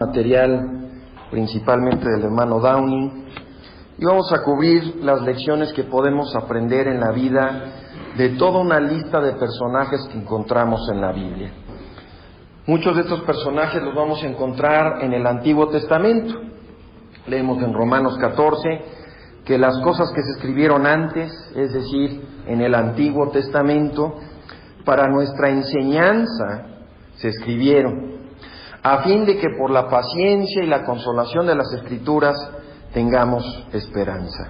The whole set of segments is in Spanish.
material principalmente del hermano Downey, y vamos a cubrir las lecciones que podemos aprender en la vida de toda una lista de personajes que encontramos en la Biblia. Muchos de estos personajes los vamos a encontrar en el Antiguo Testamento. Leemos en Romanos 14 que las cosas que se escribieron antes, es decir, en el Antiguo Testamento, para nuestra enseñanza se escribieron, a fin de que por la paciencia y la consolación de las Escrituras tengamos esperanza.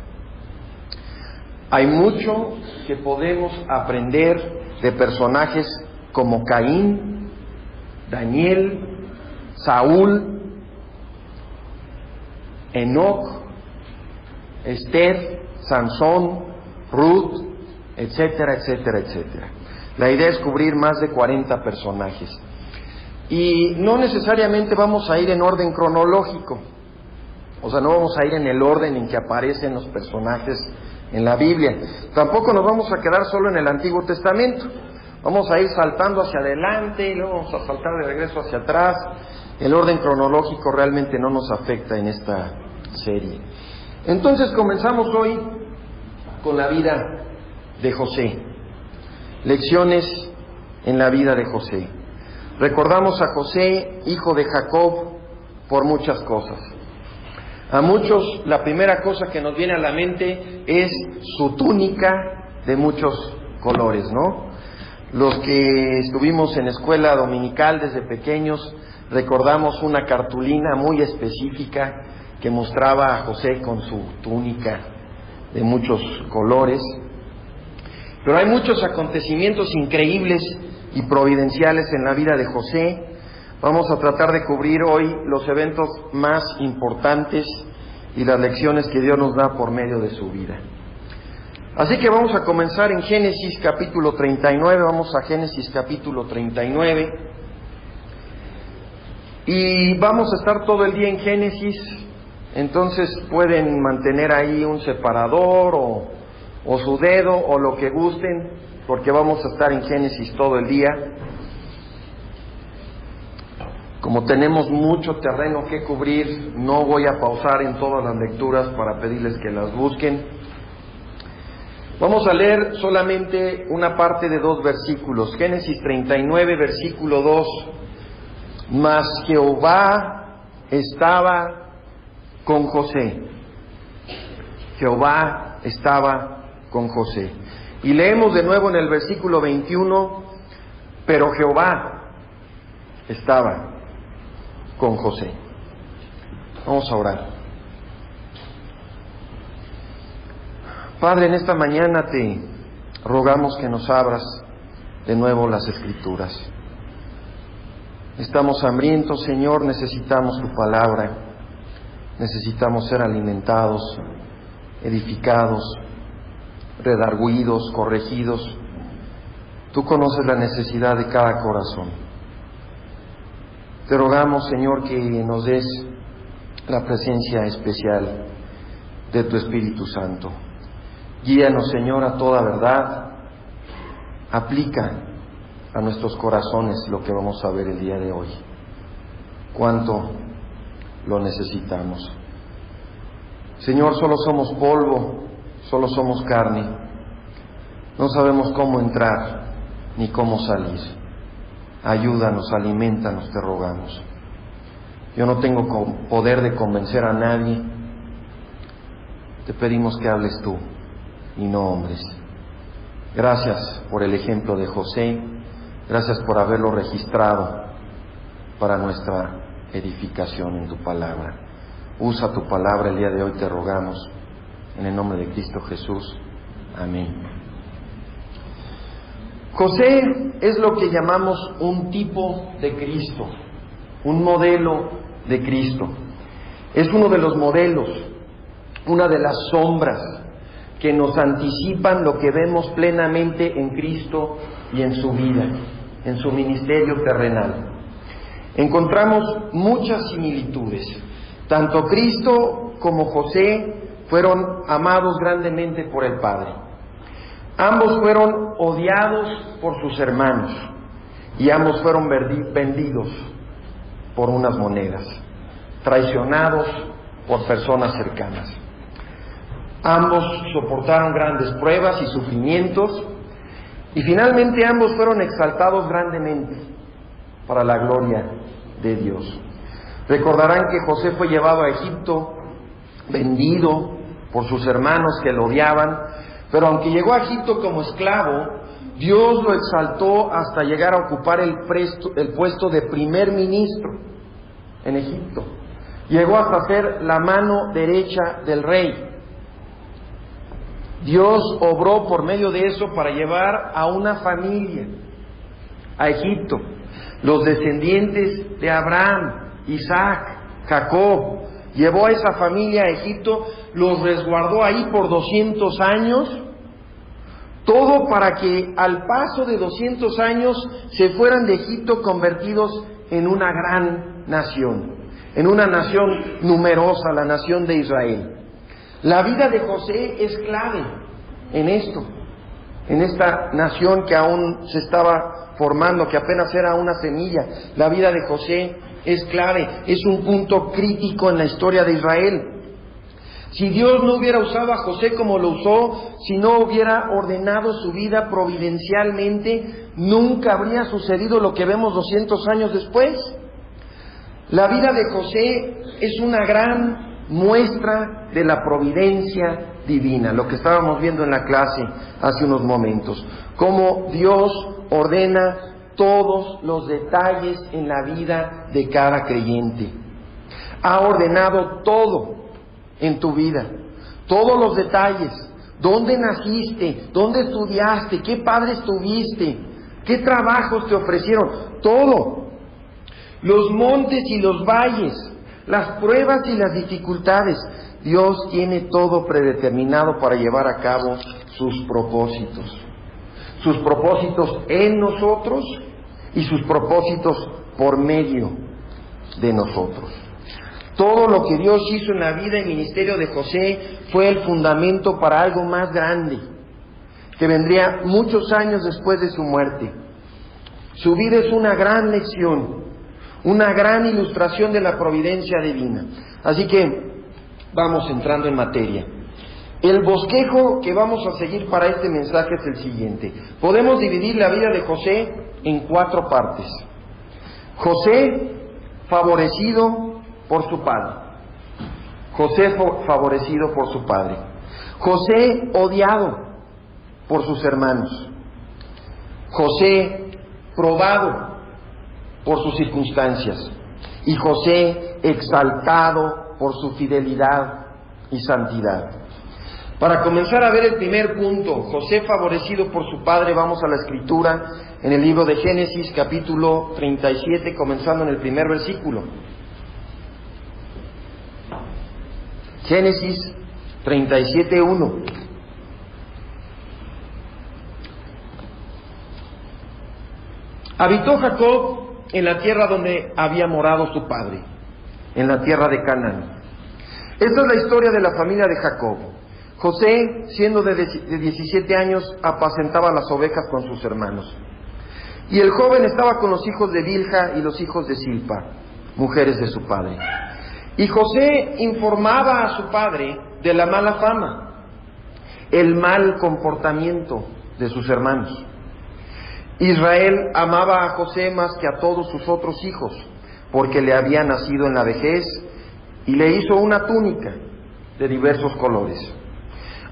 Hay mucho que podemos aprender de personajes como Caín, Daniel, Saúl, Enoc, Esther, Sansón, Ruth, etcétera, etcétera, etcétera. La idea es cubrir más de 40 personajes. Y no necesariamente vamos a ir en orden cronológico, o sea, no vamos a ir en el orden en que aparecen los personajes en la Biblia. Tampoco nos vamos a quedar solo en el Antiguo Testamento. Vamos a ir saltando hacia adelante y luego vamos a saltar de regreso hacia atrás. El orden cronológico realmente no nos afecta en esta serie. Entonces comenzamos hoy con la vida de José. Lecciones en la vida de José. Recordamos a José, hijo de Jacob, por muchas cosas. A muchos la primera cosa que nos viene a la mente es su túnica de muchos colores, ¿no? Los que estuvimos en escuela dominical desde pequeños recordamos una cartulina muy específica que mostraba a José con su túnica de muchos colores. Pero hay muchos acontecimientos increíbles y providenciales en la vida de José. Vamos a tratar de cubrir hoy los eventos más importantes y las lecciones que Dios nos da por medio de su vida. Así que vamos a comenzar en Génesis capítulo 39, vamos a Génesis capítulo 39, y vamos a estar todo el día en Génesis. Entonces pueden mantener ahí un separador o su dedo o lo que gusten, porque vamos a estar en Génesis todo el día. Como tenemos mucho terreno que cubrir, no voy a pausar en todas las lecturas para pedirles que las busquen. Vamos a leer solamente una parte de 2 versículos. Génesis 39, versículo 2. Mas Jehová estaba con José. Jehová estaba con José. Y leemos de nuevo en el versículo 21, pero Jehová estaba con José. Vamos a orar. Padre, en esta mañana te rogamos que nos abras de nuevo las Escrituras. Estamos hambrientos, Señor, necesitamos tu palabra, necesitamos ser alimentados, edificados, redarguidos, corregidos. Tú conoces la necesidad de cada corazón. Te rogamos, Señor, que nos des la presencia especial de tu Espíritu Santo. Guíanos, Señor, a toda verdad. Aplica a nuestros corazones lo que vamos a ver el día de hoy. Cuánto lo necesitamos. Señor, solo somos polvo, solo somos carne. No sabemos cómo entrar ni cómo salir. Ayúdanos, alimentanos, te rogamos. Yo no tengo poder de convencer a nadie. Te pedimos que hables tú y no hombres. Gracias por el ejemplo de José. Gracias por haberlo registrado para nuestra edificación en tu palabra. Usa tu palabra el día de hoy, te rogamos. En el nombre de Cristo Jesús. Amén. José es lo que llamamos un tipo de Cristo, un modelo de Cristo. Es uno de los modelos, una de las sombras que nos anticipan lo que vemos plenamente en Cristo y en su vida, en su ministerio terrenal. Encontramos muchas similitudes. Tanto Cristo como José fueron amados grandemente por el Padre. Ambos fueron odiados por sus hermanos y ambos fueron vendidos por unas monedas. traicionados por personas cercanas. Ambos soportaron grandes pruebas y sufrimientos, y finalmente ambos fueron exaltados grandemente para la gloria de Dios. Recordarán que José fue llevado a Egipto, vendido por sus hermanos que lo odiaban, pero aunque llegó a Egipto como esclavo, Dios lo exaltó hasta llegar a ocupar el puesto de primer ministro en Egipto. Llegó hasta ser la mano derecha del rey. Dios obró por medio de eso para llevar a una familia a Egipto, los descendientes de Abraham, Isaac, Jacob. Llevó a esa familia a Egipto, los resguardó ahí por 200 años, todo para que al paso de 200 años se fueran de Egipto convertidos en una gran nación, en una nación numerosa, la nación de Israel. La vida de José es clave en esto, en esta nación que aún se estaba formando, que apenas era una semilla. La vida de José es clave, es un punto crítico en la historia de Israel. Si Dios no hubiera usado a José como lo usó, si no hubiera ordenado su vida providencialmente, nunca habría sucedido lo que vemos 200 años después. La vida de José es una gran muestra de la providencia divina, lo que estábamos viendo en la clase hace unos momentos, cómo Dios ordena todos los detalles en la vida de cada creyente. Ha ordenado todo en tu vida, todos los detalles: dónde naciste, dónde estudiaste, qué padres tuviste, qué trabajos te ofrecieron, todo. Los montes y los valles, las pruebas y las dificultades. Dios tiene todo predeterminado para llevar a cabo sus propósitos en nosotros y sus propósitos por medio de nosotros. Todo lo que Dios hizo en la vida y ministerio de José fue el fundamento para algo más grande, que vendría muchos años después de su muerte. Su vida es una gran lección, una gran ilustración de la providencia divina. Así que vamos entrando en materia. El bosquejo que vamos a seguir para este mensaje es el siguiente. Podemos dividir la vida de José en 4 partes. José favorecido por su padre. José favorecido por su padre. José odiado por sus hermanos. José probado por sus circunstancias. Y José exaltado por su fidelidad y santidad. Para comenzar a ver el primer punto, José favorecido por su padre, vamos a la escritura en el libro de Génesis, capítulo 37, comenzando en el primer versículo. Génesis 37:1. Habitó Jacob en la tierra donde había morado su padre, en la tierra de Canaán. Esta es la historia de la familia de Jacob. José, siendo de 17 años, apacentaba las ovejas con sus hermanos. Y el joven estaba con los hijos de Bilha y los hijos de Silpa, mujeres de su padre. Y José informaba a su padre de la mala fama, el mal comportamiento de sus hermanos. Israel amaba a José más que a todos sus otros hijos, porque le había nacido en la vejez, y le hizo una túnica de diversos colores.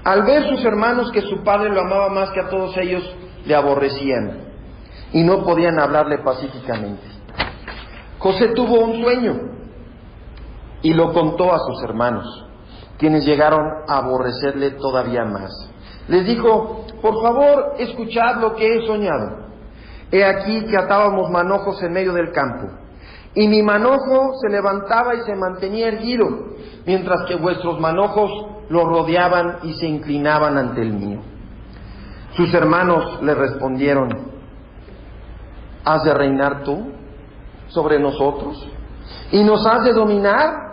Al ver sus hermanos que su padre lo amaba más que a todos ellos, le aborrecían y no podían hablarle pacíficamente. José tuvo un sueño y lo contó a sus hermanos, quienes llegaron a aborrecerle todavía más. Les dijo: por favor, escuchad lo que he soñado. He aquí que atábamos manojos en medio del campo, y mi manojo se levantaba y se mantenía erguido, mientras que vuestros manojos lo rodeaban y se inclinaban ante el mío. Sus hermanos le respondieron: ¿has de reinar tú sobre nosotros? ¿Y nos has de dominar?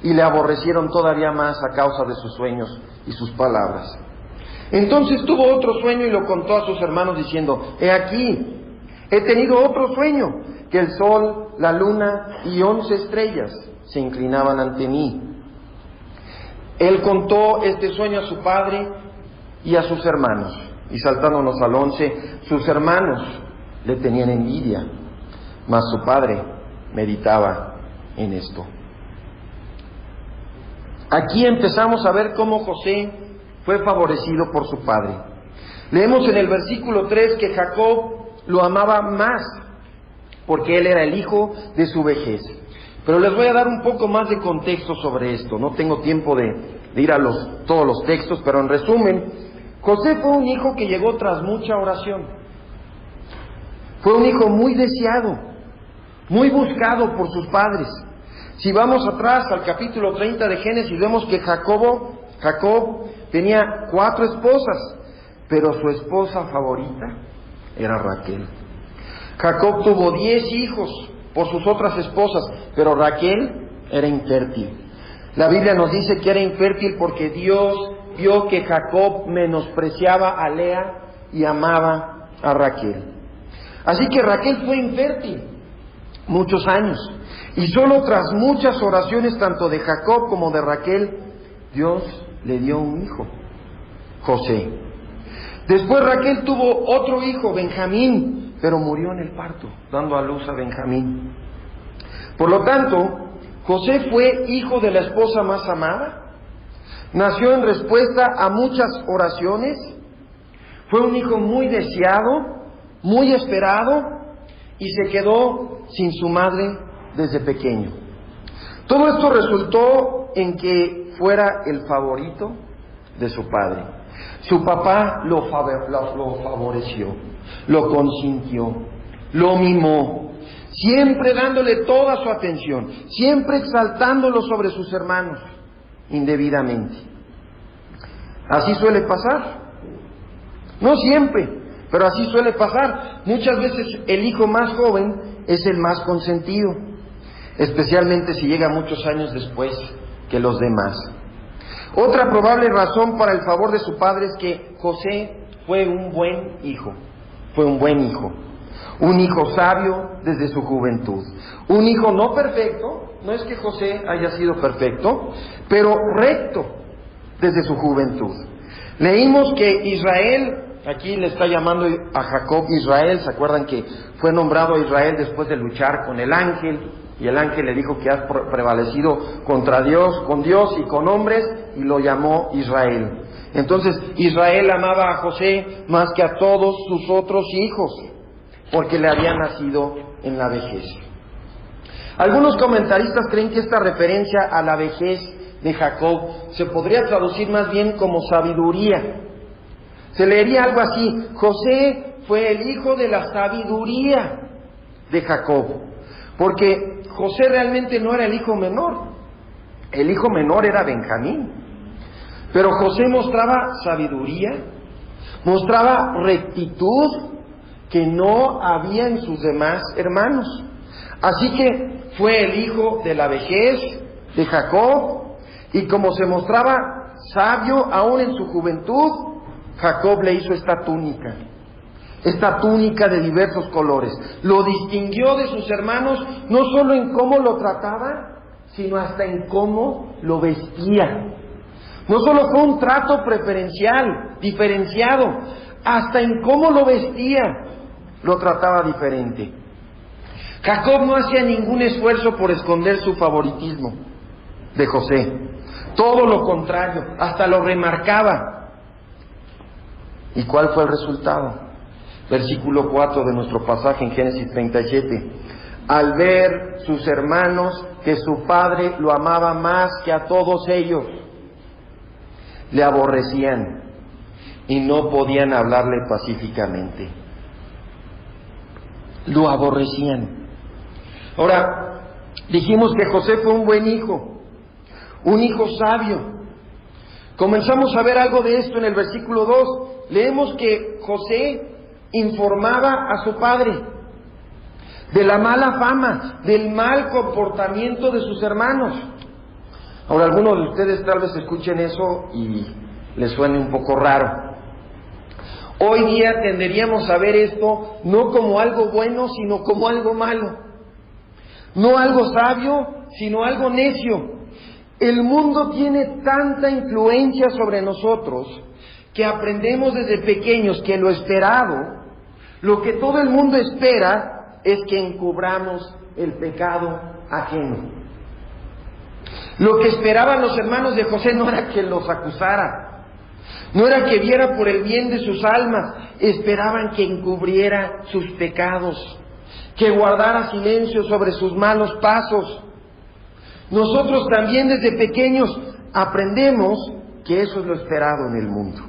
Y le aborrecieron todavía más a causa de sus sueños y sus palabras. Entonces tuvo otro sueño y lo contó a sus hermanos diciendo: he aquí, he tenido otro sueño, que el sol, la luna y 11 estrellas se inclinaban ante mí. Él contó este sueño a su padre y a sus hermanos. Y saltándonos al 11, sus hermanos le tenían envidia, mas su padre meditaba en esto. Aquí empezamos a ver cómo José fue favorecido por su padre. Leemos en el versículo 3 que Jacob lo amaba más porque él era el hijo de su vejez. Pero les voy a dar un poco más de contexto sobre esto. No tengo tiempo de ir a todos los textos, pero en resumen, José fue un hijo que llegó tras mucha oración. Fue un hijo muy deseado, muy buscado por sus padres. Si vamos atrás al capítulo 30 de Génesis, vemos que Jacob tenía 4 esposas, pero su esposa favorita era Raquel. Jacob tuvo 10 hijos por sus otras esposas, pero Raquel era infértil. La Biblia nos dice que era infértil porque Dios vio que Jacob menospreciaba a Lea y amaba a Raquel. Así que Raquel fue infértil muchos años, y solo tras muchas oraciones tanto de Jacob como de Raquel, Dios le dio un hijo, José. Después Raquel tuvo otro hijo, Benjamín, pero murió en el parto, dando a luz a Benjamín. Por lo tanto, José fue hijo de la esposa más amada, nació en respuesta a muchas oraciones, fue un hijo muy deseado, muy esperado, y se quedó sin su madre desde pequeño. Todo esto resultó en que fuera el favorito de su padre. Su papá lo favoreció, lo consintió, lo mimó, siempre dándole toda su atención, siempre exaltándolo sobre sus hermanos indebidamente. Así suele pasar. No siempre, pero así suele pasar. Muchas veces el hijo más joven es el más consentido, especialmente si llega muchos años después que los demás. Otra probable razón para el favor de su padre es que José fue un buen hijo, un hijo sabio desde su juventud, un hijo no perfecto, no es que José haya sido perfecto, pero recto desde su juventud. Leímos que Israel, aquí le está llamando a Jacob Israel, ¿se acuerdan que fue nombrado Israel después de luchar con el ángel? Y el ángel le dijo que has prevalecido contra Dios, con Dios y con hombres, y lo llamó Israel. Entonces Israel amaba a José más que a todos sus otros hijos, porque le había nacido en la vejez. Algunos comentaristas creen que esta referencia a la vejez de Jacob se podría traducir más bien como sabiduría. Se leería algo así: José fue el hijo de la sabiduría de Jacob, porque José realmente no era el hijo menor era Benjamín, pero José mostraba sabiduría, mostraba rectitud que no había en sus demás hermanos. Así que fue el hijo de la vejez de Jacob, y como se mostraba sabio aún en su juventud, Jacob le hizo esta túnica de diversos colores. Lo distinguió de sus hermanos no solo en cómo lo trataba, sino hasta en cómo lo vestía. No solo fue un trato preferencial, diferenciado, hasta en cómo lo vestía lo trataba diferente. Jacob no hacía ningún esfuerzo por esconder su favoritismo de José. Todo lo contrario, hasta lo remarcaba. ¿Y cuál fue el resultado? Versículo 4 de nuestro pasaje en Génesis 37. Al ver sus hermanos que su padre lo amaba más que a todos ellos, le aborrecían y no podían hablarle pacíficamente. Lo aborrecían. Ahora, dijimos que José fue un buen hijo, un hijo sabio. Comenzamos a ver algo de esto en el versículo 2. Leemos que José informaba a su padre de la mala fama, del mal comportamiento de sus hermanos. Ahora, algunos de ustedes tal vez escuchen eso y les suene un poco raro. Hoy día tenderíamos a ver esto no como algo bueno, sino como algo malo. No algo sabio, sino algo necio. El mundo tiene tanta influencia sobre nosotros que aprendemos desde pequeños que lo esperado, lo que todo el mundo espera, es que encubramos el pecado ajeno. Lo que esperaban los hermanos de José no era que los acusara, no era que viera por el bien de sus almas, esperaban que encubriera sus pecados, que guardara silencio sobre sus malos pasos. Nosotros también desde pequeños aprendemos que eso es lo esperado en el mundo.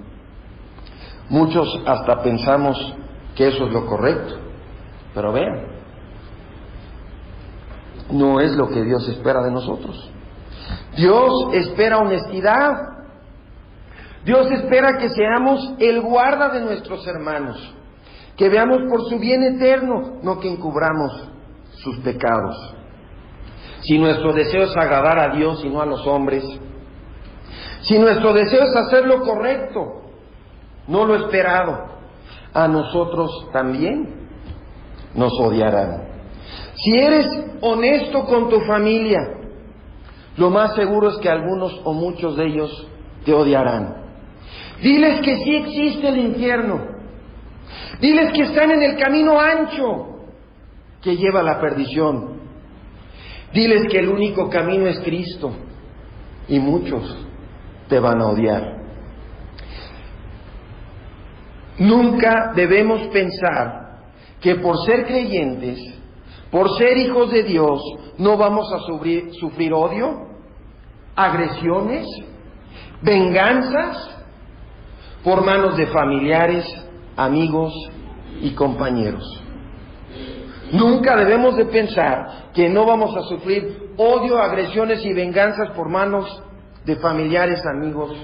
Muchos hasta pensamos que eso es lo correcto, pero vean, no es lo que Dios espera de nosotros. Dios espera honestidad. Dios espera que seamos el guarda de nuestros hermanos, que veamos por su bien eterno, no que encubramos sus pecados. Si nuestro deseo es agradar a Dios y no a los hombres, si nuestro deseo es hacer lo correcto, no lo esperado, a nosotros también nos odiarán. Si eres honesto con tu familia, lo más seguro es que algunos o muchos de ellos te odiarán. Diles que sí existe el infierno. Diles que están en el camino ancho que lleva a la perdición. Diles que el único camino es Cristo, y muchos te van a odiar. Nunca debemos pensar que por ser creyentes, por ser hijos de Dios, no vamos a sufrir odio, agresiones, venganzas por manos de familiares, amigos y compañeros. Nunca debemos de pensar que no vamos a sufrir odio, agresiones y venganzas por manos de familiares, amigos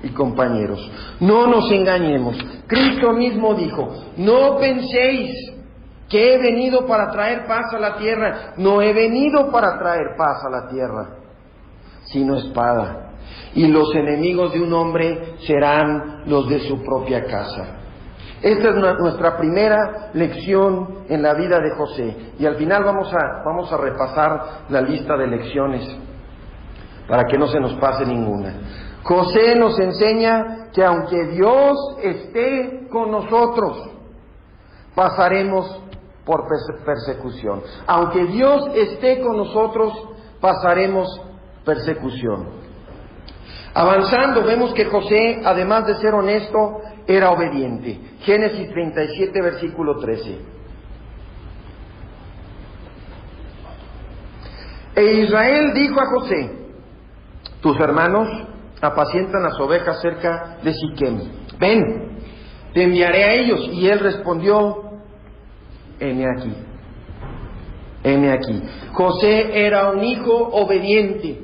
y compañeros. No nos engañemos. Cristo mismo dijo: no penséis que he venido para traer paz a la tierra. No he venido para traer paz a la tierra, sino espada. Y los enemigos de un hombre serán los de su propia casa. Esta es nuestra primera lección en la vida de José. Y al final vamos a repasar la lista de lecciones para que no se nos pase ninguna. José nos enseña que aunque Dios esté con nosotros, pasaremos por persecución. Aunque Dios esté con nosotros, pasaremos persecución. Avanzando, vemos que José, además de ser honesto, era obediente. Génesis 37, versículo 13. E Israel dijo a José: tus hermanos apacientan las ovejas cerca de Siquem. Ven, te enviaré a ellos. Y él respondió: heme aquí, heme aquí. José era un hijo obediente,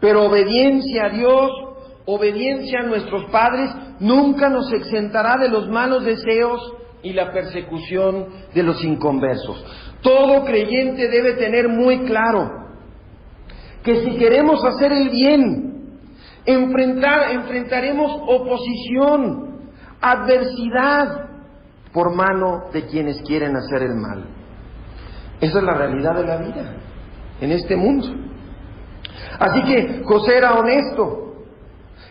pero obediencia a Dios, obediencia a nuestros padres, nunca nos exentará de los malos deseos y la persecución de los inconversos. Todo creyente debe tener muy claro que si queremos hacer el bien, enfrentaremos oposición, adversidad por mano de quienes quieren hacer el mal. Esa es la realidad de la vida en este mundo. Así que José era honesto,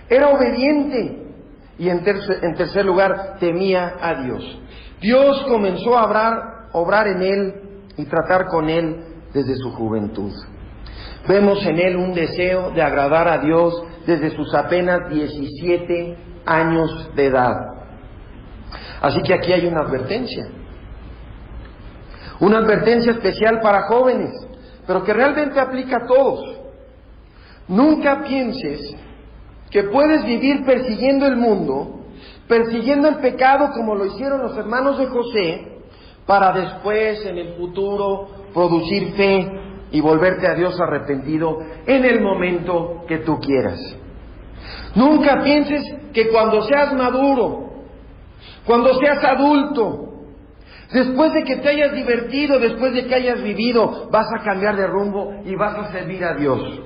era obediente y en tercer lugar temía a Dios. Dios comenzó a obrar en él y tratar con él desde su juventud. Vemos en él un deseo de agradar a Dios desde sus apenas 17 años de edad. Así que aquí hay una advertencia especial para jóvenes, pero que realmente aplica a todos. Nunca pienses que puedes vivir persiguiendo el mundo, persiguiendo el pecado como lo hicieron los hermanos de José, para después, en el futuro, producir fe y volverte a Dios arrepentido en el momento que tú quieras. Nunca pienses que cuando seas maduro, cuando seas adulto, después de que te hayas divertido, después de que hayas vivido, vas a cambiar de rumbo y vas a servir a Dios.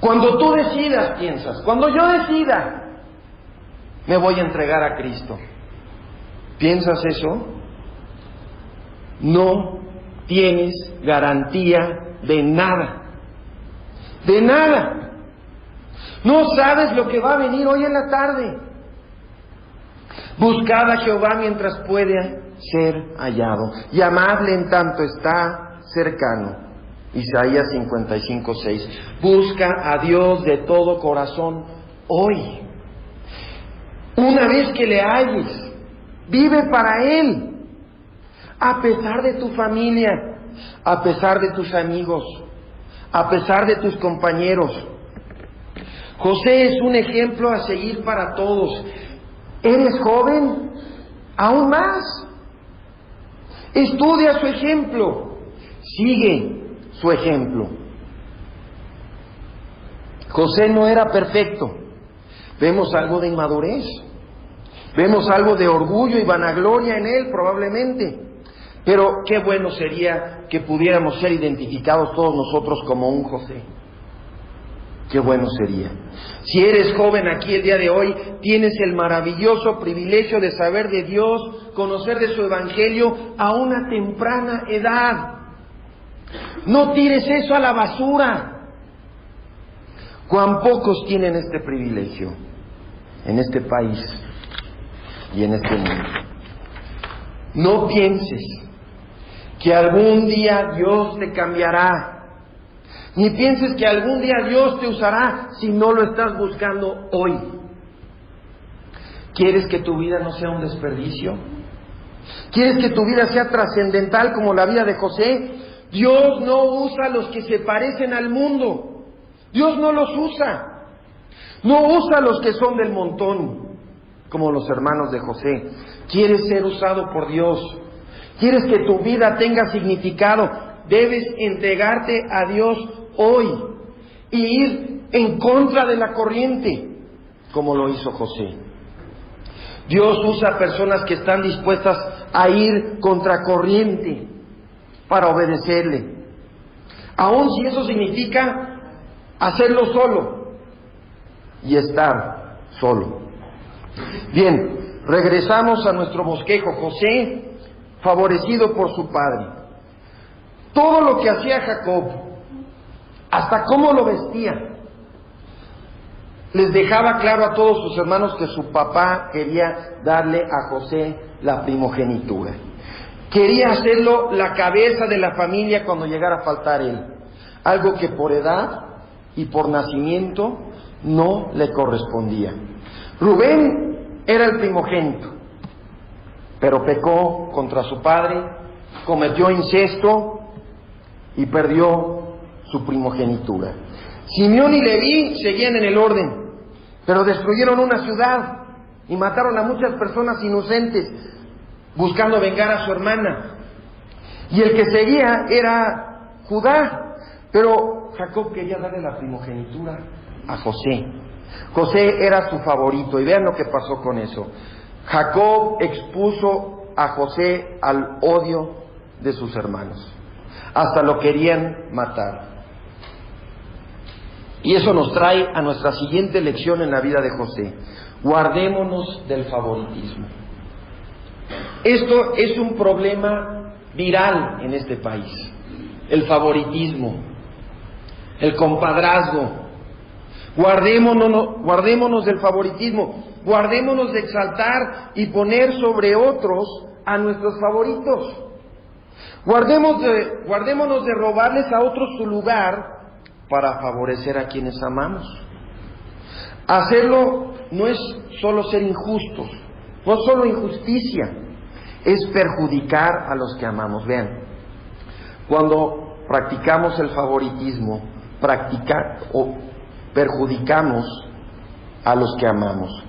Cuando tú decidas, piensas, cuando yo decida, me voy a entregar a Cristo. ¿Piensas eso? No tienes garantía de nada. De nada. No sabes lo que va a venir hoy en la tarde. Buscad a Jehová mientras pueda ser hallado. Llamadle en tanto está cercano. Isaías 55:6. Busca a Dios de todo corazón hoy. Una vez que le halles, vive para Él. A pesar de tu familia, a pesar de tus amigos, a pesar de tus compañeros. José es un ejemplo a seguir para todos. ¿Eres joven? Aún más. Estudia su ejemplo. Sigue su ejemplo. José no era perfecto. Vemos algo de inmadurez. Vemos algo de orgullo y vanagloria en él, probablemente. Pero qué bueno sería que pudiéramos ser identificados todos nosotros como un José. Qué bueno sería. Si eres joven aquí el día de hoy, tienes el maravilloso privilegio de saber de Dios, conocer de su evangelio a una temprana edad. No tires eso a la basura. Cuán pocos tienen este privilegio en este país y en este mundo. No pienses que algún día Dios te cambiará. Ni pienses que algún día Dios te usará si no lo estás buscando hoy. ¿Quieres que tu vida no sea un desperdicio? ¿Quieres que tu vida sea trascendental como la vida de José? Dios no usa a los que se parecen al mundo. Dios no los usa. No usa a los que son del montón, como los hermanos de José. ¿Quieres ser usado por Dios? ¿Quieres que tu vida tenga significado? Debes entregarte a Dios hoy y ir en contra de la corriente, como lo hizo José. Dios usa personas que están dispuestas a ir contra corriente para obedecerle, aun si eso significa hacerlo solo y estar solo. Bien, regresamos a nuestro bosquejo. José, favorecido por su padre. Todo lo que hacía Jacob, hasta cómo lo vestía, les dejaba claro a todos sus hermanos que su papá quería darle a José la primogenitura. Quería hacerlo la cabeza de la familia cuando llegara a faltar él. Algo que por edad y por nacimiento no le correspondía. Rubén era el primogénito, pero pecó contra su padre, cometió incesto y perdió su primogenitura. Simeón y Leví seguían en el orden, pero destruyeron una ciudad y mataron a muchas personas inocentes buscando vengar a su hermana. Y el que seguía era Judá, pero Jacob quería darle la primogenitura a José. José era su favorito, y vean lo que pasó con eso. Jacob expuso a José al odio de sus hermanos. Hasta lo querían matar. Y eso nos trae a nuestra siguiente lección en la vida de José. Guardémonos del favoritismo. Esto es un problema viral en este país. El favoritismo, el compadrazgo. Guardémonos del favoritismo. Guardémonos de exaltar y poner sobre otros a nuestros favoritos. Guardémonos de robarles a otros su lugar para favorecer a quienes amamos. Hacerlo no es solo ser injustos, no es solo injusticia, es perjudicar a los que amamos. Vean, cuando practicamos el favoritismo, perjudicamos a los que amamos.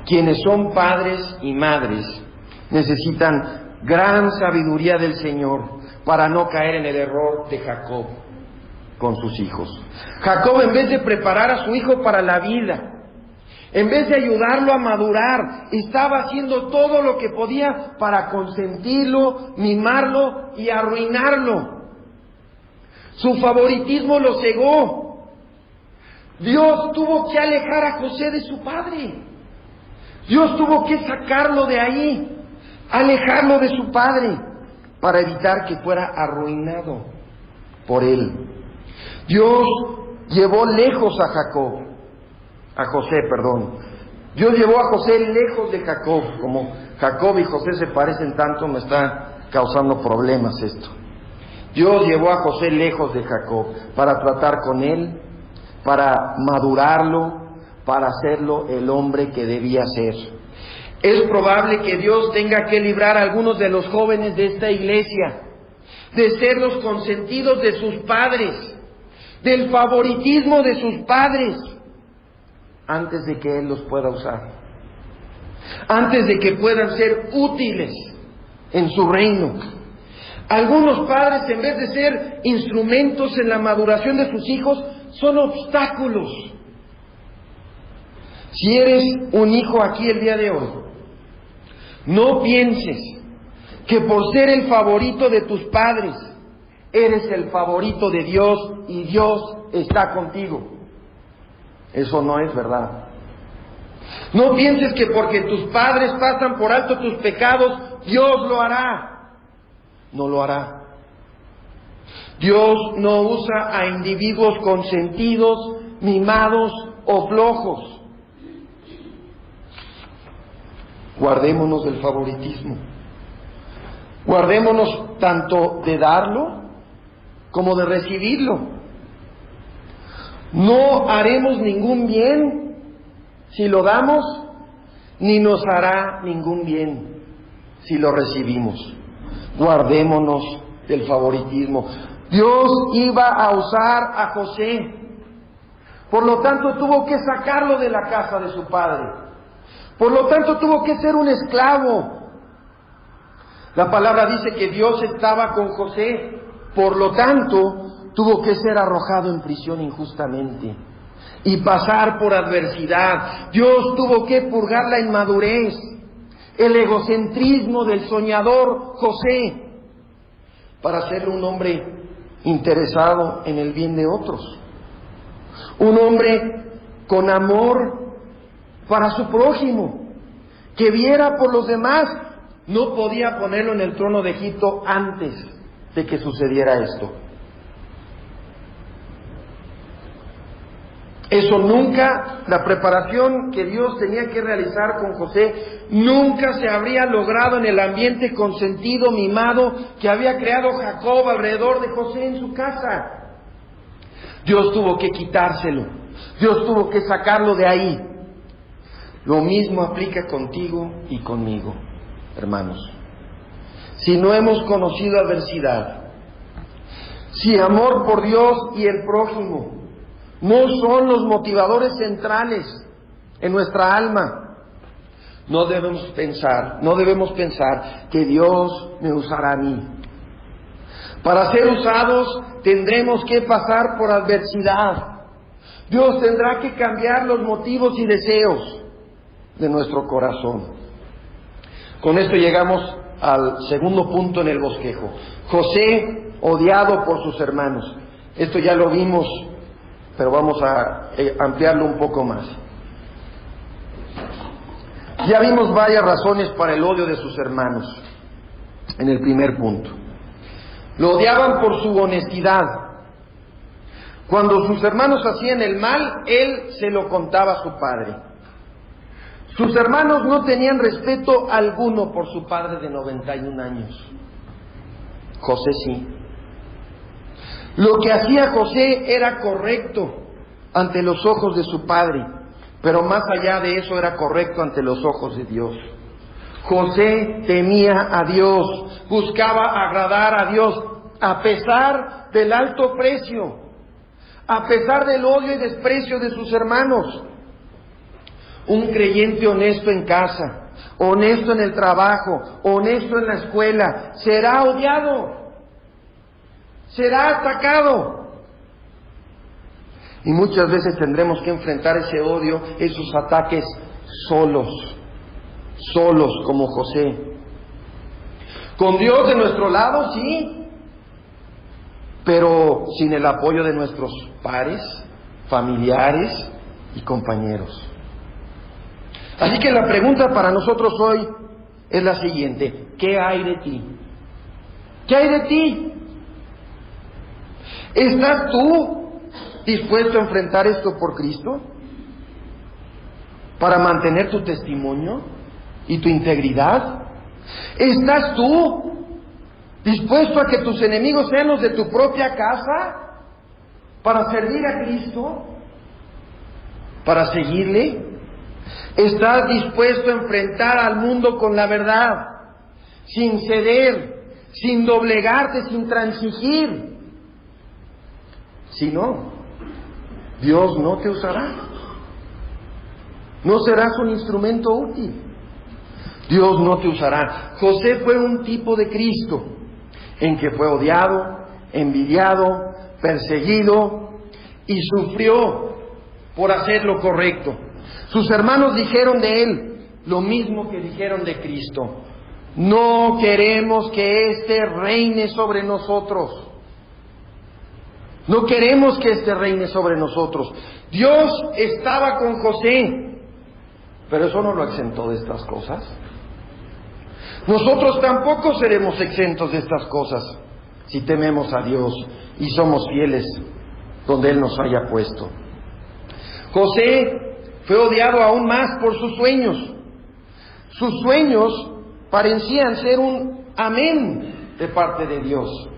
Quienes son padres y madres necesitan gran sabiduría del Señor para no caer en el error de Jacob con sus hijos. Jacob, en vez de preparar a su hijo para la vida, en vez de ayudarlo a madurar, estaba haciendo todo lo que podía para consentirlo, mimarlo y arruinarlo. Su favoritismo lo cegó. Dios tuvo que alejar a José de su padre. Dios tuvo que sacarlo de ahí, alejarlo de su padre, para evitar que fuera arruinado por él. Dios llevó lejos a José. Dios llevó a José lejos de Jacob. Como Jacob y José se parecen tanto, me está causando problemas esto. Dios llevó a José lejos de Jacob para tratar con él, para madurarlo, para hacerlo el hombre que debía ser. Es probable que Dios tenga que librar a algunos de los jóvenes de esta iglesia de ser los consentidos de sus padres, del favoritismo de sus padres, antes de que Él los pueda usar, antes de que puedan ser útiles en su reino. Algunos padres, en vez de ser instrumentos en la maduración de sus hijos, son obstáculos. Si eres un hijo aquí el día de hoy, no pienses que por ser el favorito de tus padres, eres el favorito de Dios y Dios está contigo. Eso no es verdad. No pienses que porque tus padres pasan por alto tus pecados, Dios lo hará. No lo hará. Dios no usa a individuos consentidos, mimados o flojos. Guardémonos del favoritismo. Guardémonos tanto de darlo como de recibirlo. No haremos ningún bien si lo damos, ni nos hará ningún bien si lo recibimos. Guardémonos del favoritismo. Dios iba a usar a José, por lo tanto tuvo que sacarlo de la casa de su padre, por lo tanto tuvo que ser un esclavo. La palabra dice que Dios estaba con José, por lo tanto tuvo que ser arrojado en prisión injustamente y pasar por adversidad. Dios tuvo que purgar la inmadurez, el egocentrismo del soñador José, para ser un hombre interesado en el bien de otros, un hombre con amor para su prójimo, que viera por los demás. No podía ponerlo en el trono de Egipto antes de que sucediera esto. Eso nunca, la preparación que Dios tenía que realizar con José, nunca se habría logrado en el ambiente consentido, mimado, que había creado Jacob alrededor de José en su casa. Dios tuvo que quitárselo, Dios tuvo que sacarlo de ahí. Lo mismo aplica contigo y conmigo, hermanos. Si no hemos conocido adversidad, si amor por Dios y el prójimo no son los motivadores centrales en nuestra alma, no debemos pensar que Dios me usará a mí. Para ser usados tendremos que pasar por adversidad. Dios tendrá que cambiar los motivos y deseos de nuestro corazón. Con esto llegamos al segundo punto en el bosquejo. José, odiado por sus hermanos. Esto ya lo vimos, pero vamos a ampliarlo un poco más. Ya vimos varias razones para el odio de sus hermanos en el primer punto. Lo odiaban por su honestidad. Cuando sus hermanos hacían el mal, él se lo contaba a su padre. Sus hermanos no tenían respeto alguno por su padre de 91 años. José sí. Lo que hacía José era correcto ante los ojos de su padre, pero más allá de eso era correcto ante los ojos de Dios. José temía a Dios, buscaba agradar a Dios, a pesar del alto precio, a pesar del odio y desprecio de sus hermanos. Un creyente honesto en casa, honesto en el trabajo, honesto en la escuela, será odiado, será atacado. Y muchas veces tendremos que enfrentar ese odio, esos ataques solos como José. Con Dios de nuestro lado, sí, pero sin el apoyo de nuestros pares, familiares y compañeros. Así que la pregunta para nosotros hoy es la siguiente: ¿qué hay de ti? ¿Qué hay de ti? ¿Estás tú dispuesto a enfrentar esto por Cristo? ¿Para mantener tu testimonio y tu integridad? ¿Estás tú dispuesto a que tus enemigos sean los de tu propia casa para servir a Cristo? ¿Para seguirle? ¿Estás dispuesto a enfrentar al mundo con la verdad, sin ceder, sin doblegarte, sin transigir? Si no, Dios no te usará. No serás un instrumento útil. Dios no te usará. José fue un tipo de Cristo, en que fue odiado, envidiado, perseguido y sufrió por hacer lo correcto. Sus hermanos dijeron de él lo mismo que dijeron de Cristo: no queremos que éste reine sobre nosotros. No queremos que éste reine sobre nosotros. Dios estaba con José, pero eso no lo exentó de estas cosas. Nosotros tampoco seremos exentos de estas cosas si tememos a Dios y somos fieles donde Él nos haya puesto. José fue odiado aún más por sus sueños. Sus sueños parecían ser un amén de parte de Dios.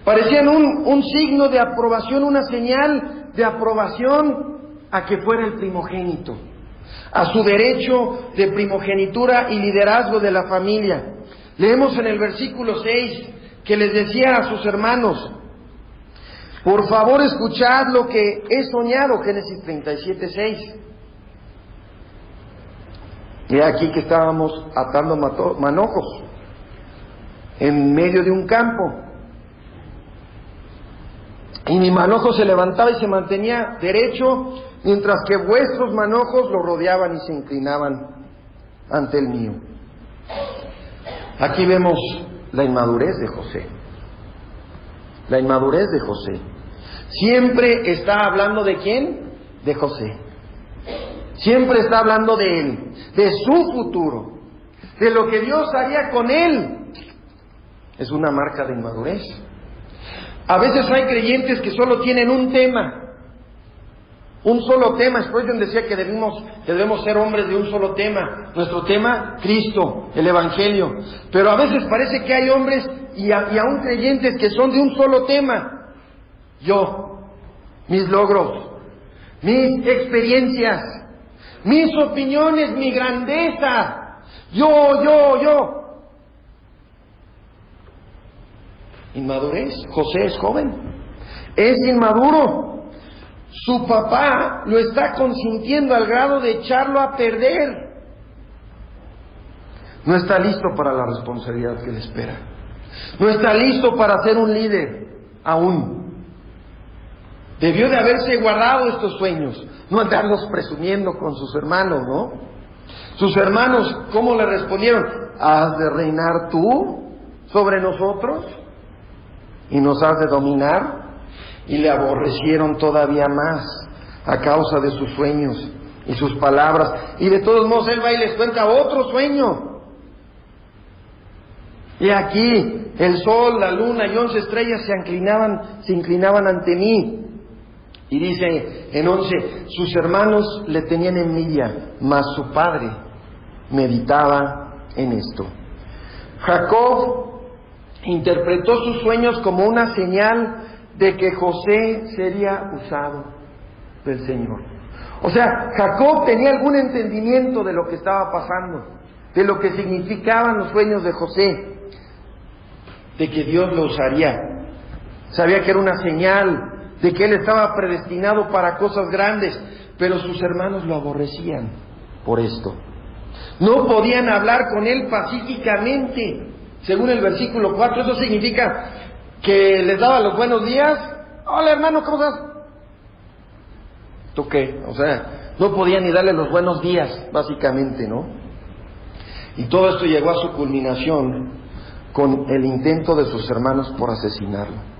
Parecían un signo de aprobación, una señal de aprobación a que fuera el primogénito, a su derecho de primogenitura y liderazgo de la familia. Leemos en el versículo 6 que les decía a sus hermanos: por favor, escuchad lo que he soñado. Génesis 37:6. Y aquí que estábamos atando manojos en medio de un campo, y mi manojo se levantaba y se mantenía derecho, mientras que vuestros manojos lo rodeaban y se inclinaban ante el mío. Aquí vemos la inmadurez de José. La inmadurez de José. Siempre está hablando de ¿quién? De José. Siempre está hablando de él, de su futuro, de lo que Dios haría con él. Es una marca de inmadurez. A veces hay creyentes que solo tienen un tema, un solo tema. Spurgeon decía que debemos ser hombres de un solo tema. Nuestro tema, Cristo, el Evangelio. Pero a veces parece que hay hombres y aún creyentes que son de un solo tema. Yo, mis logros, mis experiencias, mis opiniones, mi grandeza. Yo. Inmadurez. José es joven, es inmaduro. Su papá lo está consintiendo al grado de echarlo a perder. No está listo para la responsabilidad que le espera. No está listo para ser un líder aún. Debió de haberse guardado estos sueños, no andarlos presumiendo con sus hermanos, ¿no? Sus hermanos, ¿cómo le respondieron? ¿Has de reinar tú sobre nosotros? ¿Y nos has de dominar? Y le aborrecieron todavía más a causa de sus sueños y sus palabras. Y de todos modos él va y les cuenta otro sueño. Y aquí el sol, la luna y 11 estrellas se inclinaban ante mí. Y dice en 11, sus hermanos le tenían envidia, mas su padre meditaba en esto. Jacob interpretó sus sueños como una señal de que José sería usado del Señor. O sea, Jacob tenía algún entendimiento de lo que estaba pasando, de lo que significaban los sueños de José, de que Dios lo usaría. Sabía que era una señal de que él estaba predestinado para cosas grandes, pero sus hermanos lo aborrecían por esto. No podían hablar con él pacíficamente. Según el versículo 4, eso significa que les daba los buenos días. Hola hermano, ¿cómo estás? ¿Tú qué? O sea, no podían ni darle los buenos días, básicamente, ¿no? Y todo esto llegó a su culminación con el intento de sus hermanos por asesinarlo.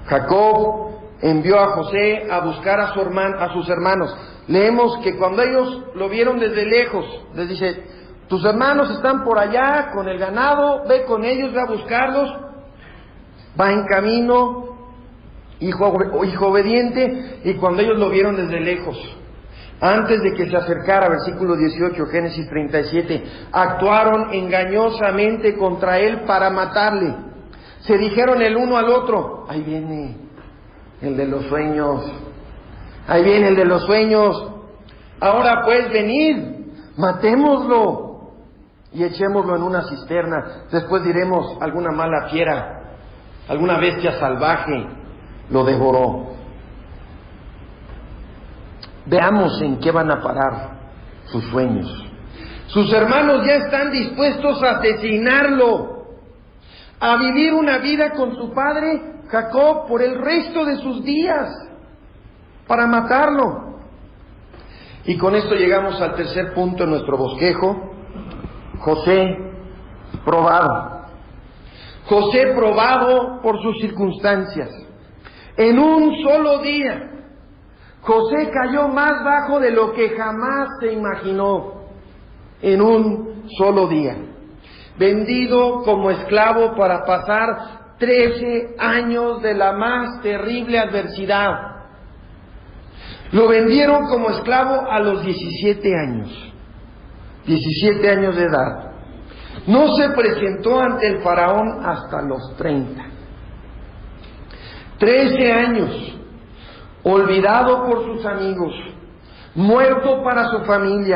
Jacob envió a José a buscar a sus hermanos. Leemos que cuando ellos lo vieron desde lejos, les dice: tus hermanos están por allá con el ganado, ve con ellos, ve a buscarlos. Va en camino hijo obediente, y cuando ellos lo vieron desde lejos, antes de que se acercara, versículo 18, Génesis 37, actuaron engañosamente contra él para matarle. Se dijeron el uno al otro: ahí viene el de los sueños, ahí viene el de los sueños. Ahora pues venid, matémoslo y echémoslo en una cisterna. Después diremos: alguna mala fiera, alguna bestia salvaje lo devoró. Veamos en qué van a parar sus sueños. Sus hermanos ya están dispuestos a asesinarlo, a vivir una vida con su padre Jacob por el resto de sus días, para matarlo. Y con esto llegamos al tercer punto en nuestro bosquejo: José probado. José probado por sus circunstancias. En un solo día, José cayó más bajo de lo que jamás se imaginó. En un solo día, vendido como esclavo para pasar 13 años de la más terrible adversidad. Lo vendieron como esclavo a los 17 años. 17 años de edad. No se presentó ante el faraón hasta los 30. 13 años. Olvidado por sus amigos, muerto para su familia,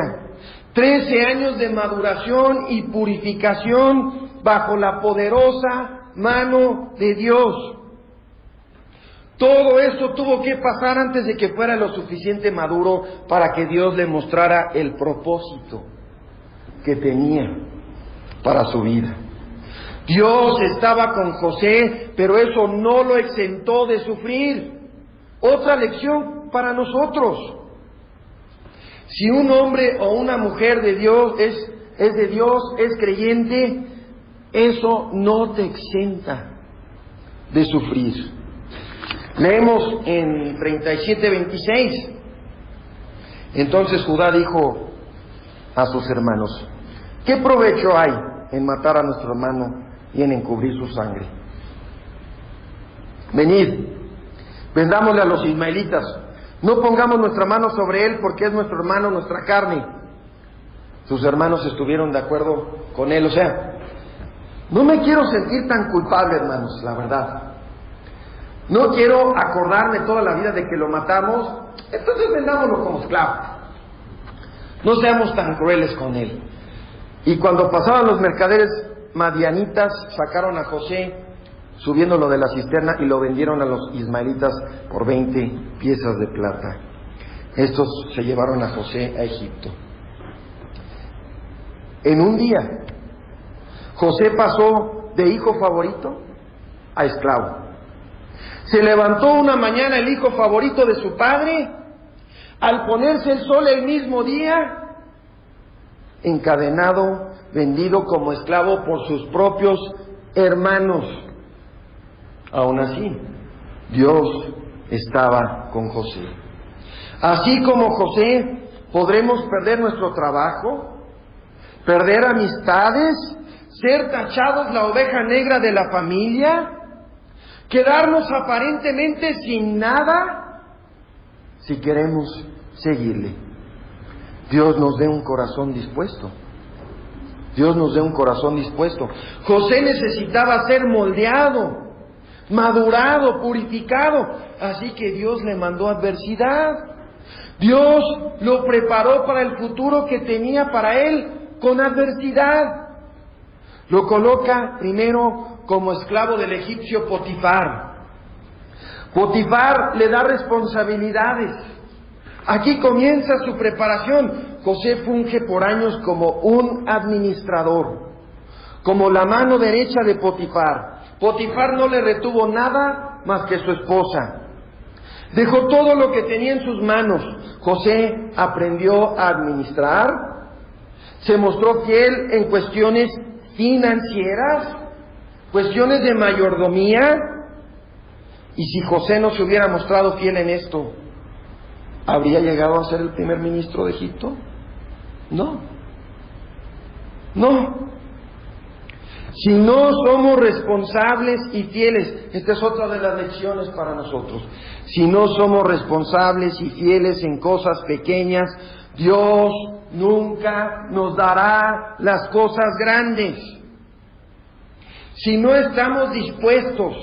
13 años de maduración y purificación bajo la poderosa mano de Dios. Todo esto tuvo que pasar antes de que fuera lo suficiente maduro para que Dios le mostrara el propósito que tenía para su vida. Dios estaba con José, pero eso no lo exentó de sufrir. Otra lección para nosotros: si un hombre o una mujer de Dios es de Dios, es creyente, eso no te exenta de sufrir. Leemos en 37:26. Entonces Judá dijo a sus hermanos: ¿qué provecho hay en matar a nuestro hermano y en encubrir su sangre? Venid, vendámosle a los ismaelitas, no pongamos nuestra mano sobre él, porque es nuestro hermano, nuestra carne. Sus hermanos estuvieron de acuerdo con él. O sea, no me quiero sentir tan culpable, hermanos, la verdad. No quiero acordarme toda la vida de que lo matamos, entonces vendámoslo como esclavo. No seamos tan crueles con él. Y cuando pasaban los mercaderes madianitas, sacaron a José, subiéndolo de la cisterna, y lo vendieron a los ismaelitas por 20 piezas de plata. Estos se llevaron a José a Egipto. En un día, José pasó de hijo favorito a esclavo. Se levantó una mañana el hijo favorito de su padre, al ponerse el sol el mismo día, encadenado, vendido como esclavo por sus propios hermanos. Aún así, Dios estaba con José. Así como José, podremos perder nuestro trabajo, perder amistades, ser tachados la oveja negra de la familia, quedarnos aparentemente sin nada, si queremos seguirle. Dios nos dé un corazón dispuesto. Dios nos dé un corazón dispuesto. José necesitaba ser moldeado, madurado, purificado. Así que Dios le mandó adversidad. Dios lo preparó para el futuro que tenía para él con adversidad. Lo coloca primero como esclavo del egipcio Potifar. Potifar le da responsabilidades. Aquí comienza su preparación. José funge por años como un administrador, como la mano derecha de Potifar. Potifar no le retuvo nada más que su esposa. Dejó todo lo que tenía en sus manos. José aprendió a administrar, se mostró fiel en cuestiones financieras, cuestiones de mayordomía. Y si José no se hubiera mostrado fiel en esto, ¿habría llegado a ser el primer ministro de Egipto? No. Si no somos responsables y fieles, esta es otra de las lecciones para nosotros. Si no somos responsables y fieles en cosas pequeñas, Dios nunca nos dará las cosas grandes. Si no estamos dispuestos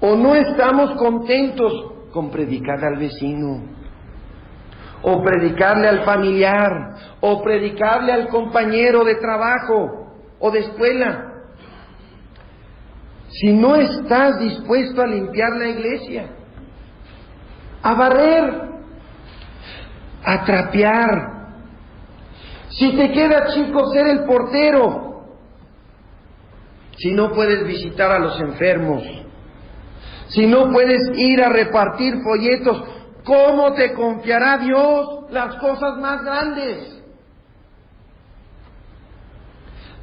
o no estamos contentos con predicarle al vecino, o predicarle al familiar, o predicarle al compañero de trabajo o de escuela, si no estás dispuesto a limpiar la iglesia, a barrer, a trapear, si te queda chico ser el portero, si no puedes visitar a los enfermos, si no puedes ir a repartir folletos, ¿cómo te confiará Dios las cosas más grandes?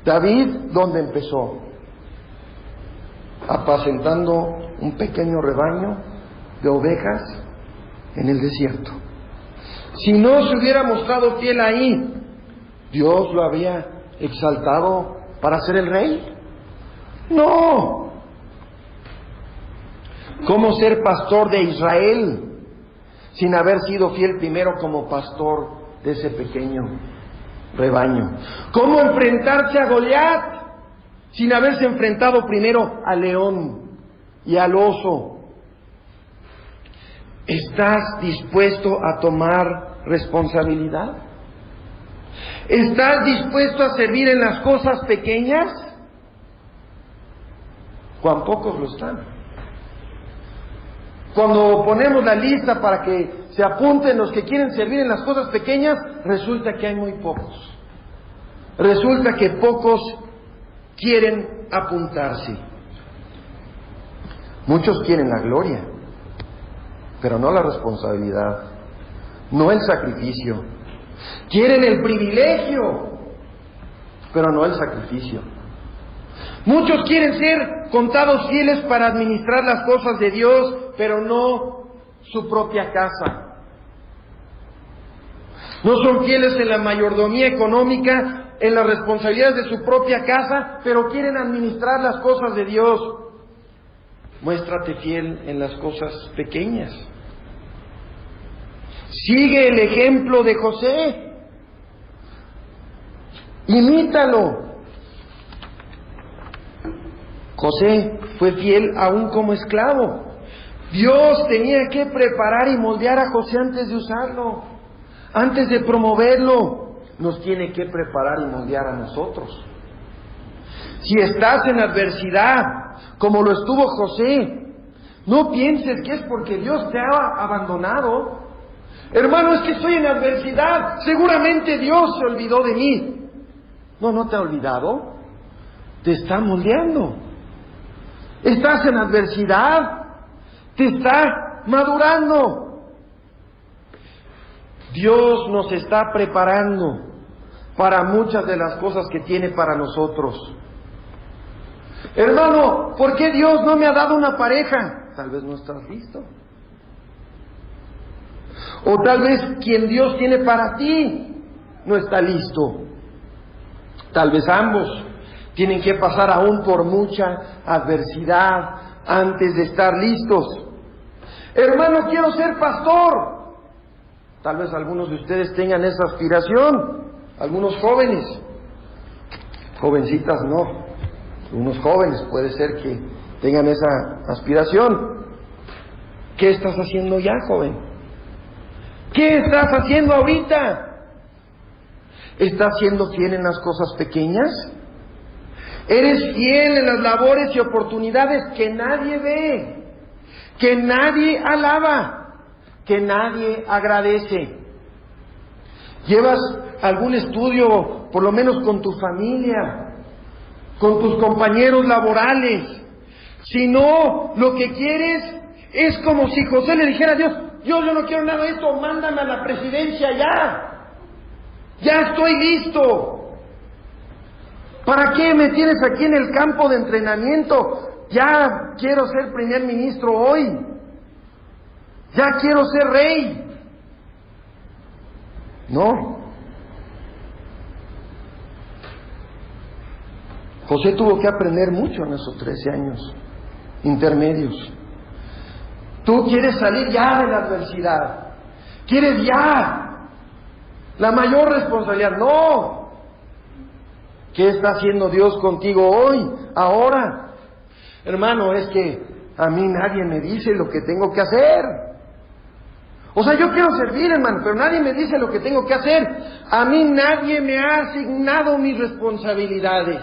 David, ¿dónde empezó? Apacentando un pequeño rebaño de ovejas en el desierto. Si no se hubiera mostrado fiel ahí, ¿Dios lo había exaltado para ser el rey? No. ¿Cómo ser pastor de Israel sin haber sido fiel primero como pastor de ese pequeño rebaño? ¿Cómo enfrentarse a Goliat sin haberse enfrentado primero al león y al oso? ¿Estás dispuesto a tomar responsabilidad? ¿Estás dispuesto a servir en las cosas pequeñas? Cuán pocos lo están. Cuando ponemos la lista para que se apunten los que quieren servir en las cosas pequeñas, resulta que hay muy pocos. Resulta que pocos quieren apuntarse. Muchos quieren la gloria, pero no la responsabilidad, no el sacrificio. Quieren el privilegio, pero no el sacrificio. Muchos quieren ser contados fieles para administrar las cosas de Dios, pero no su propia casa. No son fieles en la mayordomía económica, en las responsabilidades de su propia casa, pero quieren administrar las cosas de Dios. Muéstrate fiel en las cosas pequeñas. Sigue el ejemplo de José. Imítalo. José fue fiel aún como esclavo. Dios tenía que preparar y moldear a José antes de usarlo, antes de promoverlo. Nos tiene que preparar y moldear a nosotros. Si estás en adversidad, como lo estuvo José, no pienses que es porque Dios te ha abandonado. Hermano, es que estoy en adversidad, seguramente Dios se olvidó de mí. No, no te ha olvidado, te está moldeando. Estás en adversidad, te está madurando. Dios nos está preparando para muchas de las cosas que tiene para nosotros. Hermano, ¿por qué Dios no me ha dado una pareja? Tal vez no estás listo. O tal vez quien Dios tiene para ti no está listo. Tal vez ambos tienen que pasar aún por mucha adversidad antes de estar listos. Hermano, quiero ser pastor. Tal vez algunos de ustedes tengan esa aspiración. Algunos jóvenes. Jovencitas no. Unos jóvenes puede ser que tengan esa aspiración. ¿Qué estás haciendo ya, joven? ¿Qué estás haciendo ahorita? ¿Estás siendo fiel en las cosas pequeñas? ¿Eres fiel en las labores y oportunidades que nadie ve, que nadie alaba, que nadie agradece? ¿Llevas algún estudio, por lo menos con tu familia, con tus compañeros laborales? Si no, lo que quieres es como si José le dijera a Dios: yo no quiero nada de esto, mándame a la presidencia ya estoy listo. ¿Para qué me tienes aquí en el campo de entrenamiento? Ya quiero ser primer ministro hoy, ya quiero ser rey. No. José tuvo que aprender mucho en esos 13 años intermedios. Tú quieres salir ya de la adversidad, quieres ya la mayor responsabilidad. No. ¿Qué está haciendo Dios contigo hoy, ahora? Hermano, es que a mí nadie me dice lo que tengo que hacer. O sea, yo quiero servir, hermano, pero nadie me dice lo que tengo que hacer. A mí nadie me ha asignado mis responsabilidades.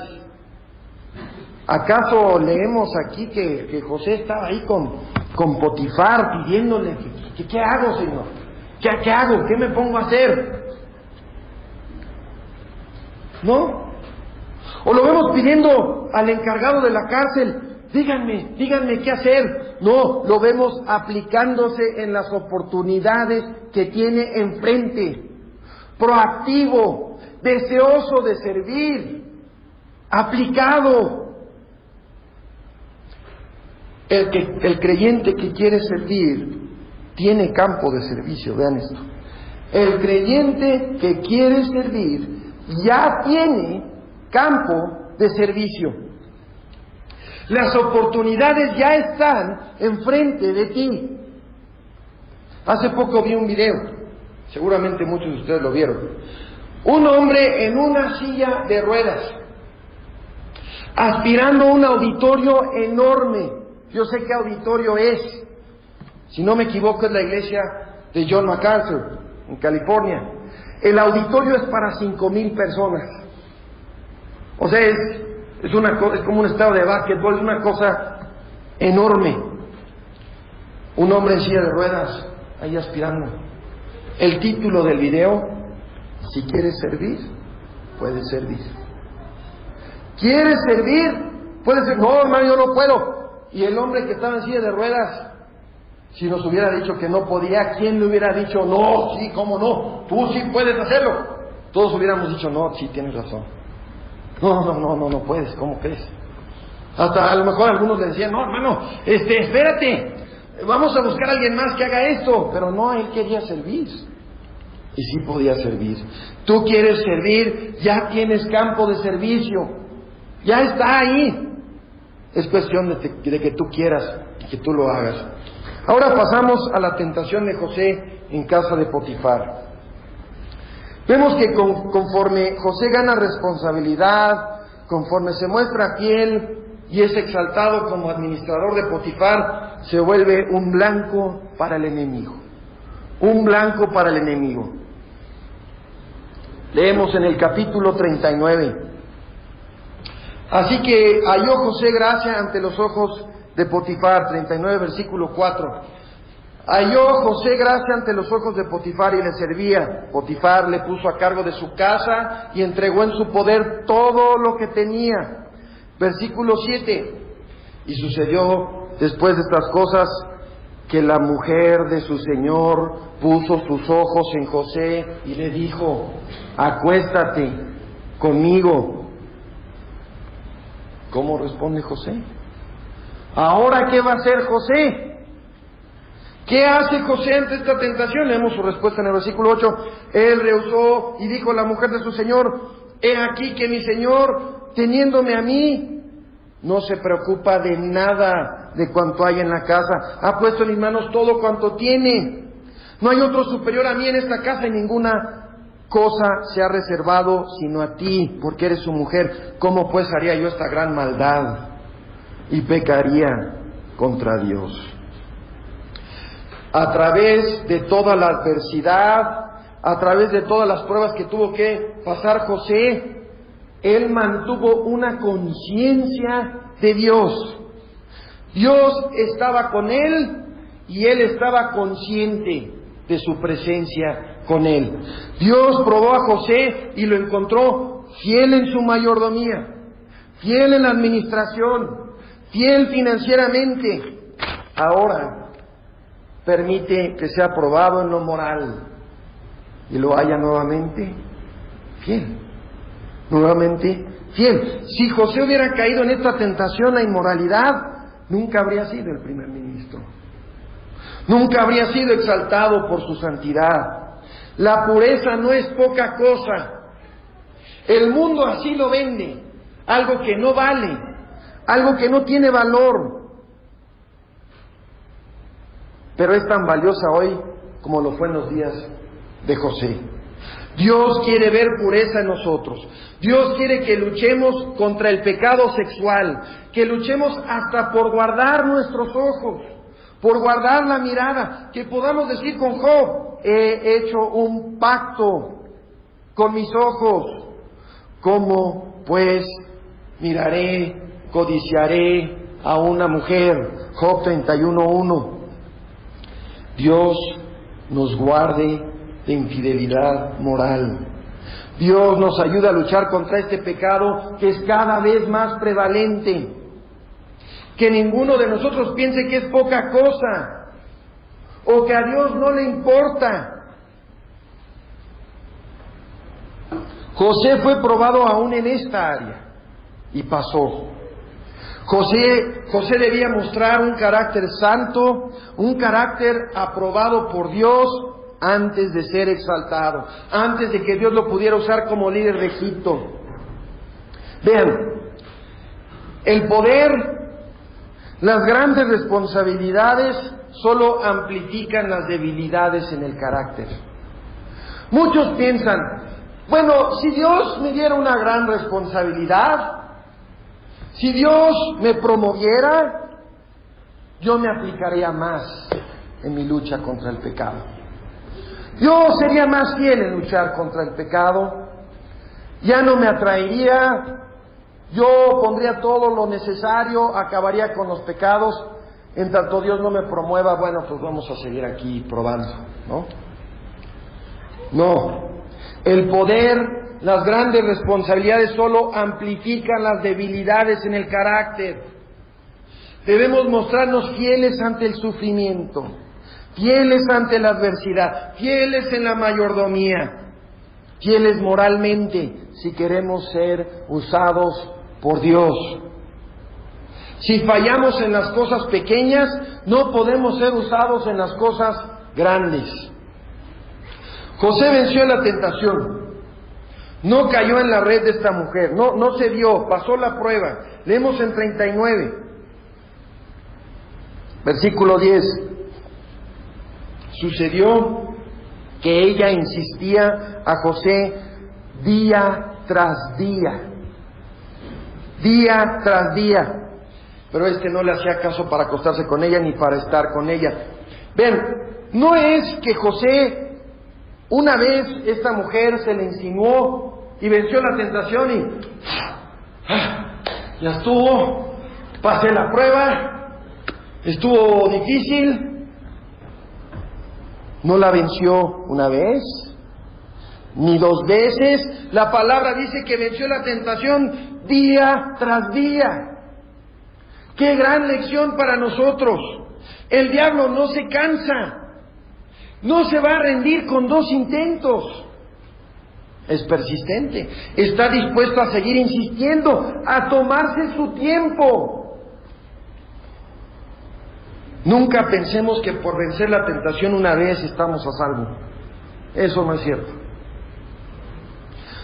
¿Acaso leemos aquí que José estaba ahí con Potifar pidiéndole, ¿qué hago, Señor? ¿Qué hago? ¿Qué me pongo a hacer? ¿No? O lo vemos pidiendo al encargado de la cárcel, díganme qué hacer. No, lo vemos aplicándose en las oportunidades que tiene enfrente, proactivo, deseoso de servir, aplicado. El creyente que quiere servir tiene campo de servicio, vean esto. El creyente que quiere servir ya tiene campo de servicio. Las oportunidades ya están enfrente de ti. Hace poco vi un video, seguramente muchos de ustedes lo vieron. Un hombre en una silla de ruedas, aspirando a un auditorio enorme. Yo sé qué auditorio es. Si no me equivoco, es la iglesia de John MacArthur, en California. El auditorio es para 5,000 personas. O sea, es como un estadio de básquetbol, es una cosa enorme. Un hombre en silla de ruedas, ahí aspirando. El título del video: si quieres servir, puedes servir. ¿Quieres servir? Puedes servir. No, hermano, yo no puedo. Y el hombre que estaba en silla de ruedas, si nos hubiera dicho que no podía, ¿quién le hubiera dicho no? Sí, cómo no, tú sí puedes hacerlo? Todos hubiéramos dicho no, sí, tienes razón. No puedes, ¿cómo crees? Hasta a lo mejor algunos le decían, no, hermano, espérate, vamos a buscar a alguien más que haga esto. Pero no, él quería servir. Y sí podía servir. Tú quieres servir, ya tienes campo de servicio, ya está ahí. Es cuestión de que tú quieras y que tú lo hagas. Ahora pasamos a la tentación de José en casa de Potifar. Vemos que conforme José gana responsabilidad, conforme se muestra fiel y es exaltado como administrador de Potifar, se vuelve un blanco para el enemigo. Un blanco para el enemigo. Leemos en el capítulo 39. Así que halló José gracia ante los ojos de Potifar, 39 versículo 4. Halló José gracia ante los ojos de Potifar y le servía. Potifar le puso a cargo de su casa y entregó en su poder todo lo que tenía. Versículo 7. Y sucedió después de estas cosas que la mujer de su señor puso sus ojos en José y le dijo: acuéstate conmigo. ¿Cómo responde José? ¿Ahora qué va a hacer José? ¿Qué hace José ante esta tentación? Leemos su respuesta en el versículo 8. Él rehusó y dijo a la mujer de su señor: he aquí que mi señor, teniéndome a mí, no se preocupa de nada de cuanto hay en la casa. Ha puesto en mis manos todo cuanto tiene. No hay otro superior a mí en esta casa y ninguna cosa se ha reservado sino a ti, porque eres su mujer. ¿Cómo pues haría yo esta gran maldad y pecaría contra Dios? A través de toda la adversidad, a través de todas las pruebas que tuvo que pasar José, él mantuvo una conciencia de Dios. Dios estaba con él y él estaba consciente de su presencia con él. Dios probó a José y lo encontró fiel en su mayordomía, fiel en la administración, fiel financieramente. Ahora permite que sea probado en lo moral y lo haya nuevamente fiel. Nuevamente fiel. Si José hubiera caído en esta tentación, la inmoralidad, nunca habría sido el primer ministro. Nunca habría sido exaltado por su santidad. La pureza no es poca cosa. El mundo así lo vende. algo que no vale, algo que no tiene valor. Pero es tan valiosa hoy como lo fue en los días de José. Dios quiere ver pureza en nosotros. Dios quiere que luchemos contra el pecado sexual, que luchemos hasta por guardar nuestros ojos, por guardar la mirada, que podamos decir con Job: he hecho un pacto con mis ojos, ¿cómo pues miraré, codiciaré a una mujer? Job 31:1. Dios nos guarde de infidelidad moral. Dios nos ayuda a luchar contra este pecado que es cada vez más prevalente. Que ninguno de nosotros piense que es poca cosa o que a Dios no le importa. José fue probado aún en esta área y pasó. José debía mostrar un carácter santo, un carácter aprobado por Dios antes de ser exaltado, antes de que Dios lo pudiera usar como líder de Egipto. Vean, el poder, las grandes responsabilidades solo amplifican las debilidades en el carácter. Muchos piensan: bueno, si Dios me diera una gran responsabilidad, si Dios me promoviera, yo me aplicaría más en mi lucha contra el pecado. Yo sería más fiel en luchar contra el pecado, ya no me atraería, yo pondría todo lo necesario, acabaría con los pecados. En tanto Dios no me promueva, bueno, pues vamos a seguir aquí probando, ¿no? No, el poder, las grandes responsabilidades solo amplifican las debilidades en el carácter. Debemos mostrarnos fieles ante el sufrimiento, fieles ante la adversidad, fieles en la mayordomía, fieles moralmente si queremos ser usados por Dios. Si fallamos en las cosas pequeñas, no podemos ser usados en las cosas grandes. José venció la tentación, no cayó en la red de esta mujer, no se dio, pasó la prueba. Leemos en 39, versículo 10. Sucedió que ella insistía a José día tras día, pero no le hacía caso para acostarse con ella ni para estar con ella. Ven, no es que José, una vez esta mujer se le insinuó y venció la tentación y ya estuvo, pasé la prueba, estuvo difícil. No la venció una vez, ni dos veces. La palabra dice que venció la tentación día tras día. ¡Qué gran lección para nosotros! El diablo no se cansa, no se va a rendir con dos intentos. Es persistente, está dispuesto a seguir insistiendo, a tomarse su tiempo. Nunca pensemos que por vencer la tentación una vez estamos a salvo. Eso no es cierto.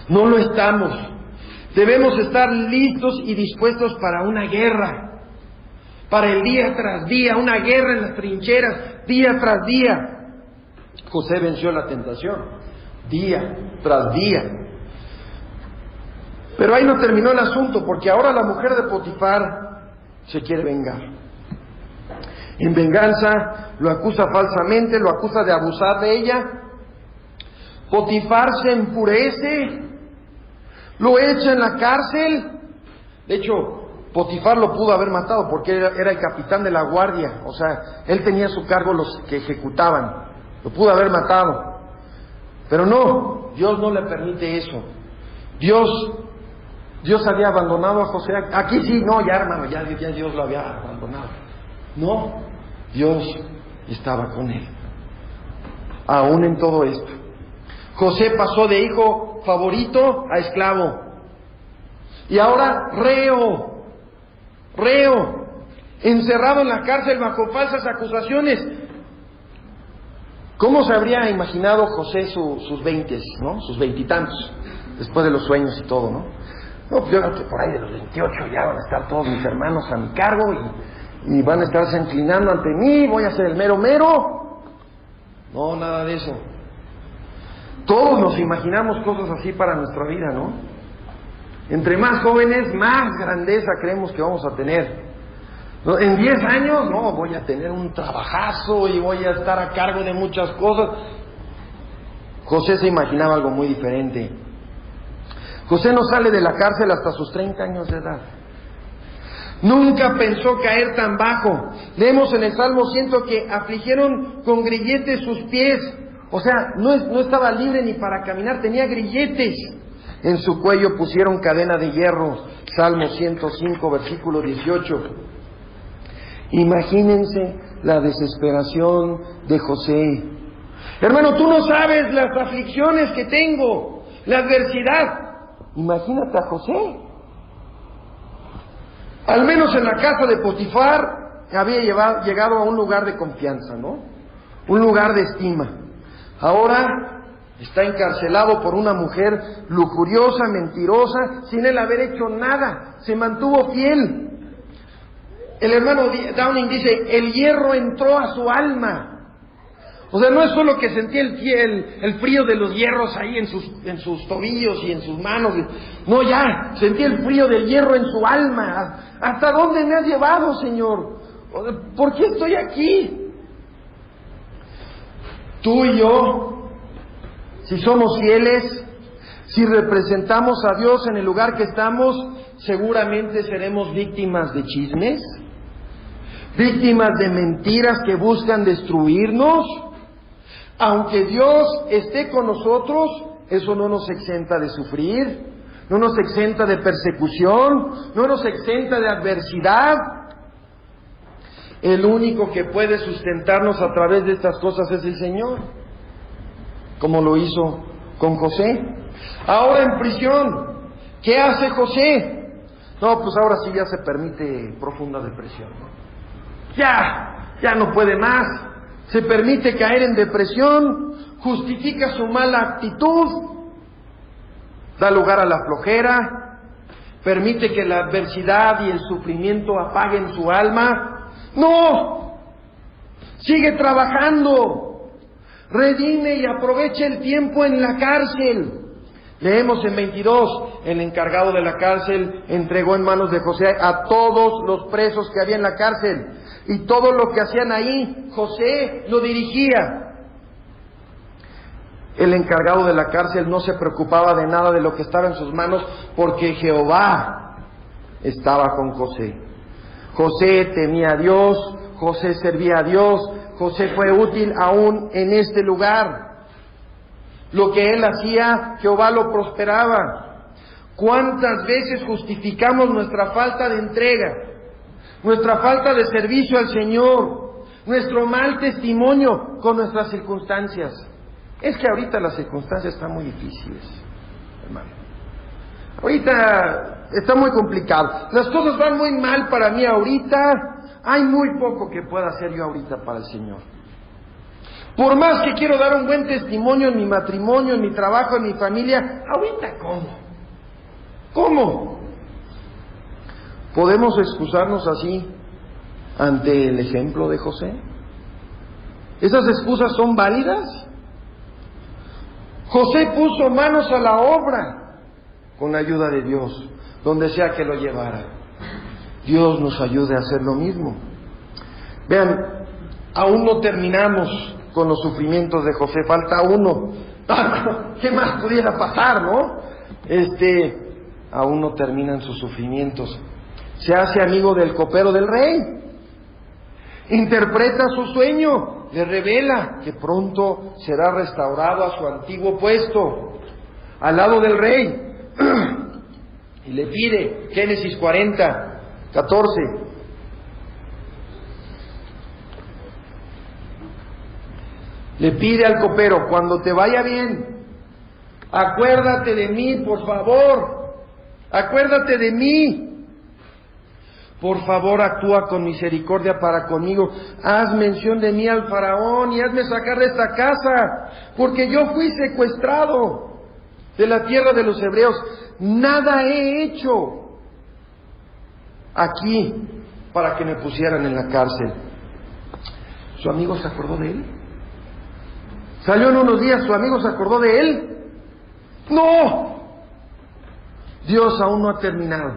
No lo estamos. Debemos estar listos y dispuestos para una guerra, para el día tras día, una guerra en las trincheras, día tras día. José venció la tentación, día tras día. Pero ahí no terminó el asunto, porque ahora la mujer de Potifar se quiere vengar. En venganza lo acusa falsamente, lo acusa de abusar de ella. Potifar se enfurece, lo echa en la cárcel. De hecho, Potifar lo pudo haber matado porque era el capitán de la guardia, o sea, él tenía a su cargo los que ejecutaban. Lo pudo haber matado, pero no, Dios no le permite eso. Dios había abandonado a José. Aquí sí, no, ya hermano, ya Dios lo había abandonado. No, Dios estaba con él, aún en todo esto. José pasó de hijo favorito a esclavo, y ahora reo, encerrado en la cárcel bajo falsas acusaciones. ¿Cómo se habría imaginado José sus 20, ¿no? Sus 20 y tantos, después de los sueños y todo, ¿no? No, pues yo creo que por ahí de los 28 ya van a estar todos mis hermanos a mi cargo y van a estarse inclinando ante mí, voy a ser el mero mero. No, nada de eso. Todos nos imaginamos cosas así para nuestra vida, ¿no? Entre más jóvenes, más grandeza creemos que vamos a tener. ¿No? En 10 años, no, voy a tener un trabajazo y voy a estar a cargo de muchas cosas. José se imaginaba algo muy diferente. José no sale de la cárcel hasta sus 30 años de edad. Nunca pensó caer tan bajo. Leemos en el Salmo 100 que afligieron con grilletes sus pies. O sea, no estaba libre ni para caminar, tenía grilletes. En su cuello pusieron cadena de hierro. Salmo 105, versículo 18. Imagínense la desesperación de José. Hermano, tú no sabes las aflicciones que tengo, la adversidad. Imagínate a José. Al menos en la casa de Potifar había llegado a un lugar de confianza, ¿no? Un lugar de estima. Ahora está encarcelado por una mujer lujuriosa, mentirosa, sin él haber hecho nada. Se mantuvo fiel. El hermano Downing dice, el hierro entró a su alma. O sea, no es solo que sentía el frío de los hierros ahí en sus tobillos y en sus manos. No, ya, sentía el frío del hierro en su alma. ¿Hasta dónde me has llevado, Señor? ¿Por qué estoy aquí? Tú y yo, si somos fieles, si representamos a Dios en el lugar que estamos, seguramente seremos víctimas de chismes, víctimas de mentiras que buscan destruirnos. Aunque Dios esté con nosotros, eso no nos exenta de sufrir, no nos exenta de persecución, no nos exenta de adversidad. El único que puede sustentarnos a través de estas cosas es el Señor, como lo hizo con José. Ahora en prisión, ¿qué hace José? No, pues ahora sí ya se permite profunda depresión, ¿no? Ya no puede más. Se permite caer en depresión, justifica su mala actitud, da lugar a la flojera, permite que la adversidad y el sufrimiento apaguen su alma. ¡No! Sigue trabajando, redime y aprovecha el tiempo en la cárcel. Leemos en 22, el encargado de la cárcel entregó en manos de José a todos los presos que había en la cárcel. Y todo lo que hacían ahí, José lo dirigía. El encargado de la cárcel no se preocupaba de nada de lo que estaba en sus manos, porque Jehová estaba con José. José temía a Dios, José servía a Dios, José fue útil aún en este lugar. Lo que él hacía, Jehová lo prosperaba. ¿Cuántas veces justificamos nuestra falta de entrega, nuestra falta de servicio al Señor, nuestro mal testimonio con nuestras circunstancias? Es que ahorita las circunstancias están muy difíciles, hermano. Ahorita está muy complicado. Las cosas van muy mal para mí ahorita. Hay muy poco que pueda hacer yo ahorita para el Señor. Por más que quiero dar un buen testimonio en mi matrimonio, en mi trabajo, en mi familia, ahorita ¿cómo? ¿Podemos excusarnos así ante el ejemplo de José? ¿Esas excusas son válidas? José puso manos a la obra con ayuda de Dios, donde sea que lo llevara. Dios nos ayude a hacer lo mismo. Vean, aún no terminamos con los sufrimientos de José, falta uno. ¿Qué más pudiera pasar, no? Aún no terminan sus sufrimientos. Se hace amigo del copero del rey, interpreta su sueño, le revela que pronto será restaurado a su antiguo puesto, al lado del rey, y le pide, Génesis 40, 14, le pide al copero, cuando te vaya bien, acuérdate de mí, por favor, acuérdate de mí. Por favor, actúa con misericordia para conmigo. Haz mención de mí al faraón y hazme sacar de esta casa, porque yo fui secuestrado. de la tierra de los hebreos, nada he hecho aquí para que me pusieran en la cárcel. ¿Su amigo se acordó de él? Salió en unos días, ¿su amigo se acordó de él? ¡No! Dios aún no ha terminado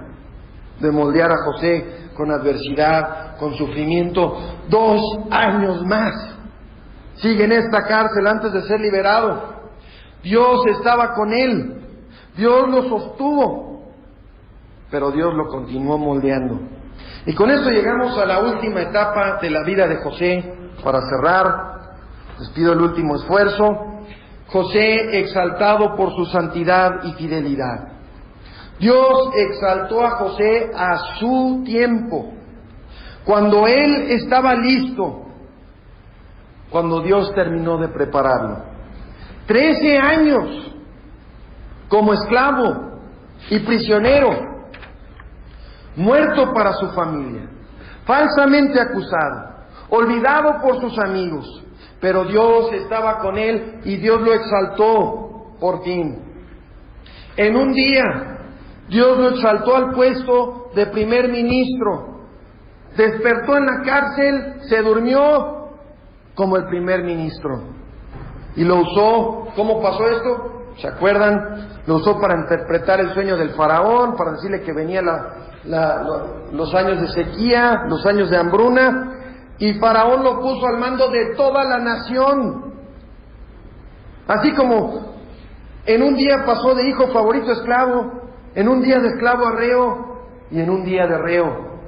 de moldear a José con adversidad, con sufrimiento. 2 años más sigue en esta cárcel antes de ser liberado. Dios estaba con él, Dios lo sostuvo, pero Dios lo continuó moldeando. Y con esto llegamos a la última etapa de la vida de José. Para cerrar, les pido el último esfuerzo. José exaltado por su santidad y fidelidad. Dios exaltó a José a su tiempo, cuando él estaba listo, cuando Dios terminó de prepararlo. 13 años como esclavo y prisionero, muerto para su familia, falsamente acusado, olvidado por sus amigos, pero Dios estaba con él y Dios lo exaltó por fin. En un día, Dios lo exaltó al puesto de primer ministro. Despertó en la cárcel, se durmió como el primer ministro. Y lo usó. ¿Cómo pasó esto? ¿Se acuerdan? Lo usó para interpretar el sueño del faraón, para decirle que venía los años de sequía, los años de hambruna. Y faraón lo puso al mando de toda la nación. Así como en un día pasó de hijo favorito a esclavo, en un día de esclavo a reo, y en un día de reo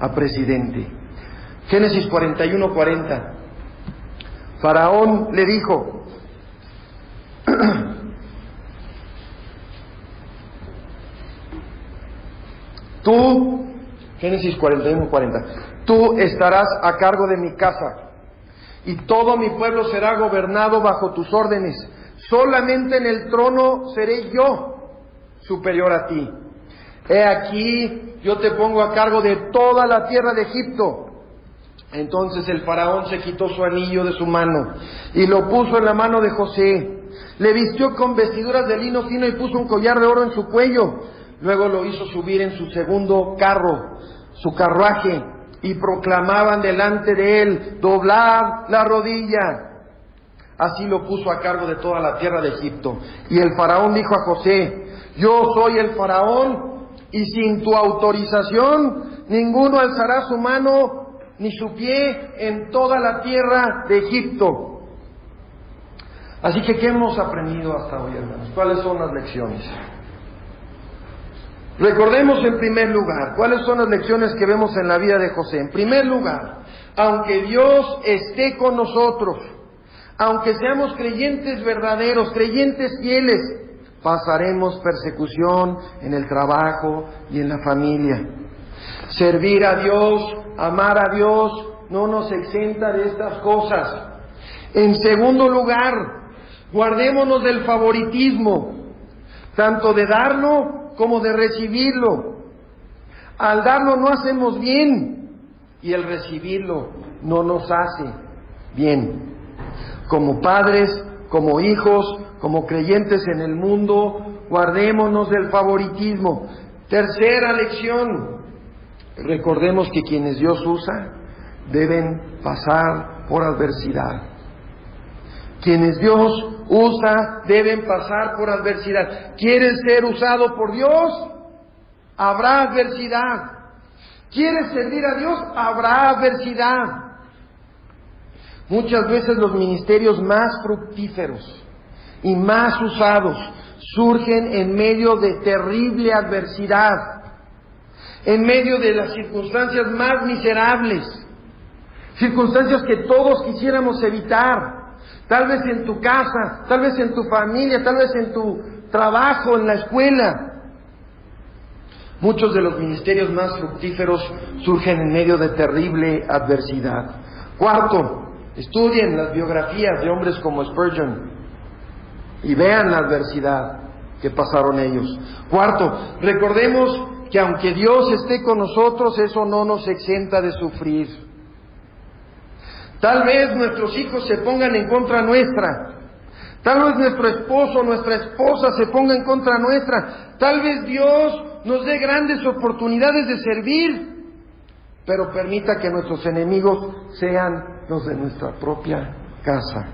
a presidente. Génesis 41:40. Faraón le dijo: tú, Génesis 41:40, tú estarás a cargo de mi casa, y todo mi pueblo será gobernado bajo tus órdenes. Solamente en el trono seré yo superior a ti. He aquí, yo te pongo a cargo de toda la tierra de Egipto. Entonces el faraón se quitó su anillo de su mano y lo puso en la mano de José. Le vistió con vestiduras de lino fino y puso un collar de oro en su cuello. Luego lo hizo subir en su segundo carro, su carruaje, y proclamaban delante de él: doblad la rodilla. Así lo puso a cargo de toda la tierra de Egipto. Y el faraón dijo a José: yo soy el faraón, y sin tu autorización ninguno alzará su mano ni su pie en toda la tierra de Egipto. Así que, ¿qué hemos aprendido hasta hoy, hermanos? ¿Cuáles son las lecciones? Recordemos en primer lugar, ¿cuáles son las lecciones que vemos en la vida de José? En primer lugar, aunque Dios esté con nosotros, aunque seamos creyentes verdaderos, creyentes fieles, pasaremos persecución en el trabajo y en la familia. Servir a Dios, amar a Dios, no nos exenta de estas cosas. En segundo lugar, guardémonos del favoritismo, tanto de darlo como de recibirlo. Al darlo no hacemos bien, y el recibirlo no nos hace bien. Como padres, como hijos, como creyentes en el mundo, guardémonos del favoritismo. Tercera lección: recordemos que quienes Dios usa deben pasar por adversidad. Quienes Dios usa deben pasar por adversidad. ¿Quieres ser usado por Dios? Habrá adversidad. ¿Quieres servir a Dios? Habrá adversidad. Muchas veces los ministerios más fructíferos y más usados surgen en medio de terrible adversidad, en medio de las circunstancias más miserables, circunstancias que todos quisiéramos evitar. Tal vez en tu casa, tal vez en tu familia, tal vez en tu trabajo, en la escuela. Muchos de los ministerios más fructíferos surgen en medio de terrible adversidad. Cuarto, estudien las biografías de hombres como Spurgeon y vean la adversidad que pasaron ellos. Cuarto, recordemos que aunque Dios esté con nosotros, eso no nos exenta de sufrir. Tal vez nuestros hijos se pongan en contra nuestra. Tal vez nuestro esposo o nuestra esposa se ponga en contra nuestra. Tal vez Dios nos dé grandes oportunidades de servir, pero permita que nuestros enemigos sean los de nuestra propia casa.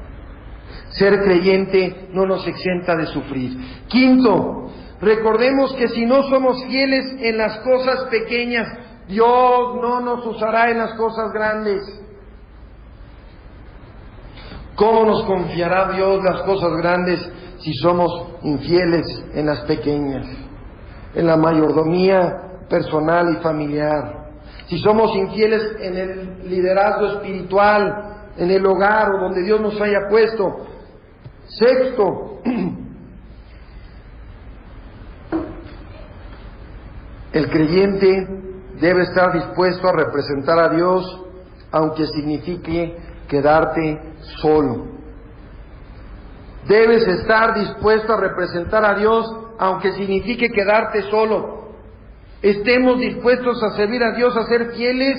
Ser creyente no nos exenta de sufrir. Quinto, recordemos que si no somos fieles en las cosas pequeñas, Dios no nos usará en las cosas grandes. ¿Cómo nos confiará Dios las cosas grandes si somos infieles en las pequeñas? En la mayordomía personal y familiar. Si somos infieles en el liderazgo espiritual, en el hogar o donde Dios nos haya puesto. Sexto, el creyente debe estar dispuesto a representar a Dios, aunque signifique quedarte solo. Debes estar dispuesto a representar a Dios, aunque signifique quedarte solo. Estemos dispuestos a servir a Dios, a ser fieles,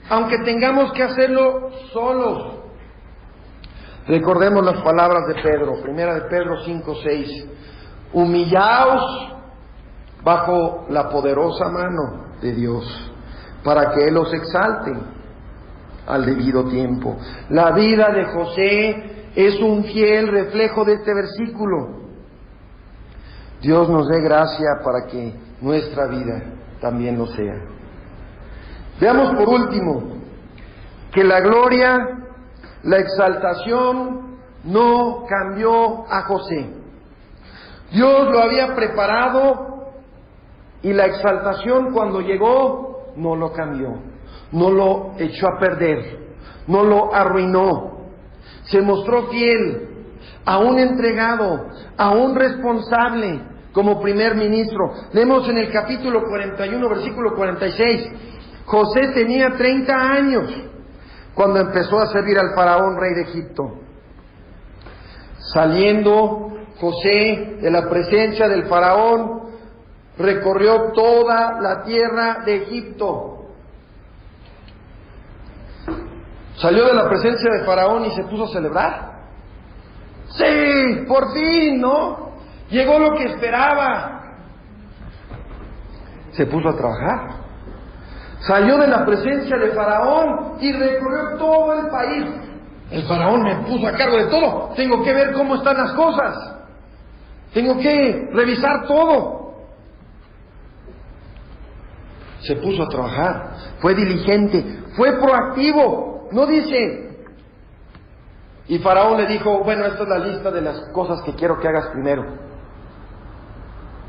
aunque tengamos que hacerlo solos. Recordemos las palabras de Pedro, primera de Pedro 5:6. Humillaos bajo la poderosa mano de Dios, para que Él os exalte al debido tiempo. La vida de José es un fiel reflejo de este versículo. Dios nos dé gracia para que nuestra vida también lo sea. Veamos por último que la gloria, la exaltación no cambió a José. Dios lo había preparado y la exaltación cuando llegó no lo cambió, no lo echó a perder, no lo arruinó. Se mostró fiel, aún entregado, aún responsable como primer ministro. Leemos en el capítulo 41, versículo 46. José tenía 30 años cuando empezó a servir al faraón, rey de Egipto. Saliendo José de la presencia del faraón, recorrió toda la tierra de Egipto. Salió de la presencia del faraón y se puso a celebrar. Sí, por fin, ¿no? Llegó lo que esperaba. Se puso a trabajar. Salió de la presencia de Faraón y recorrió todo el país. El Faraón me puso a cargo de todo. Tengo que ver cómo están las cosas. Tengo que revisar todo. Se puso a trabajar. Fue diligente. Fue proactivo. No dice... Y Faraón le dijo, bueno, esta es la lista de las cosas que quiero que hagas primero.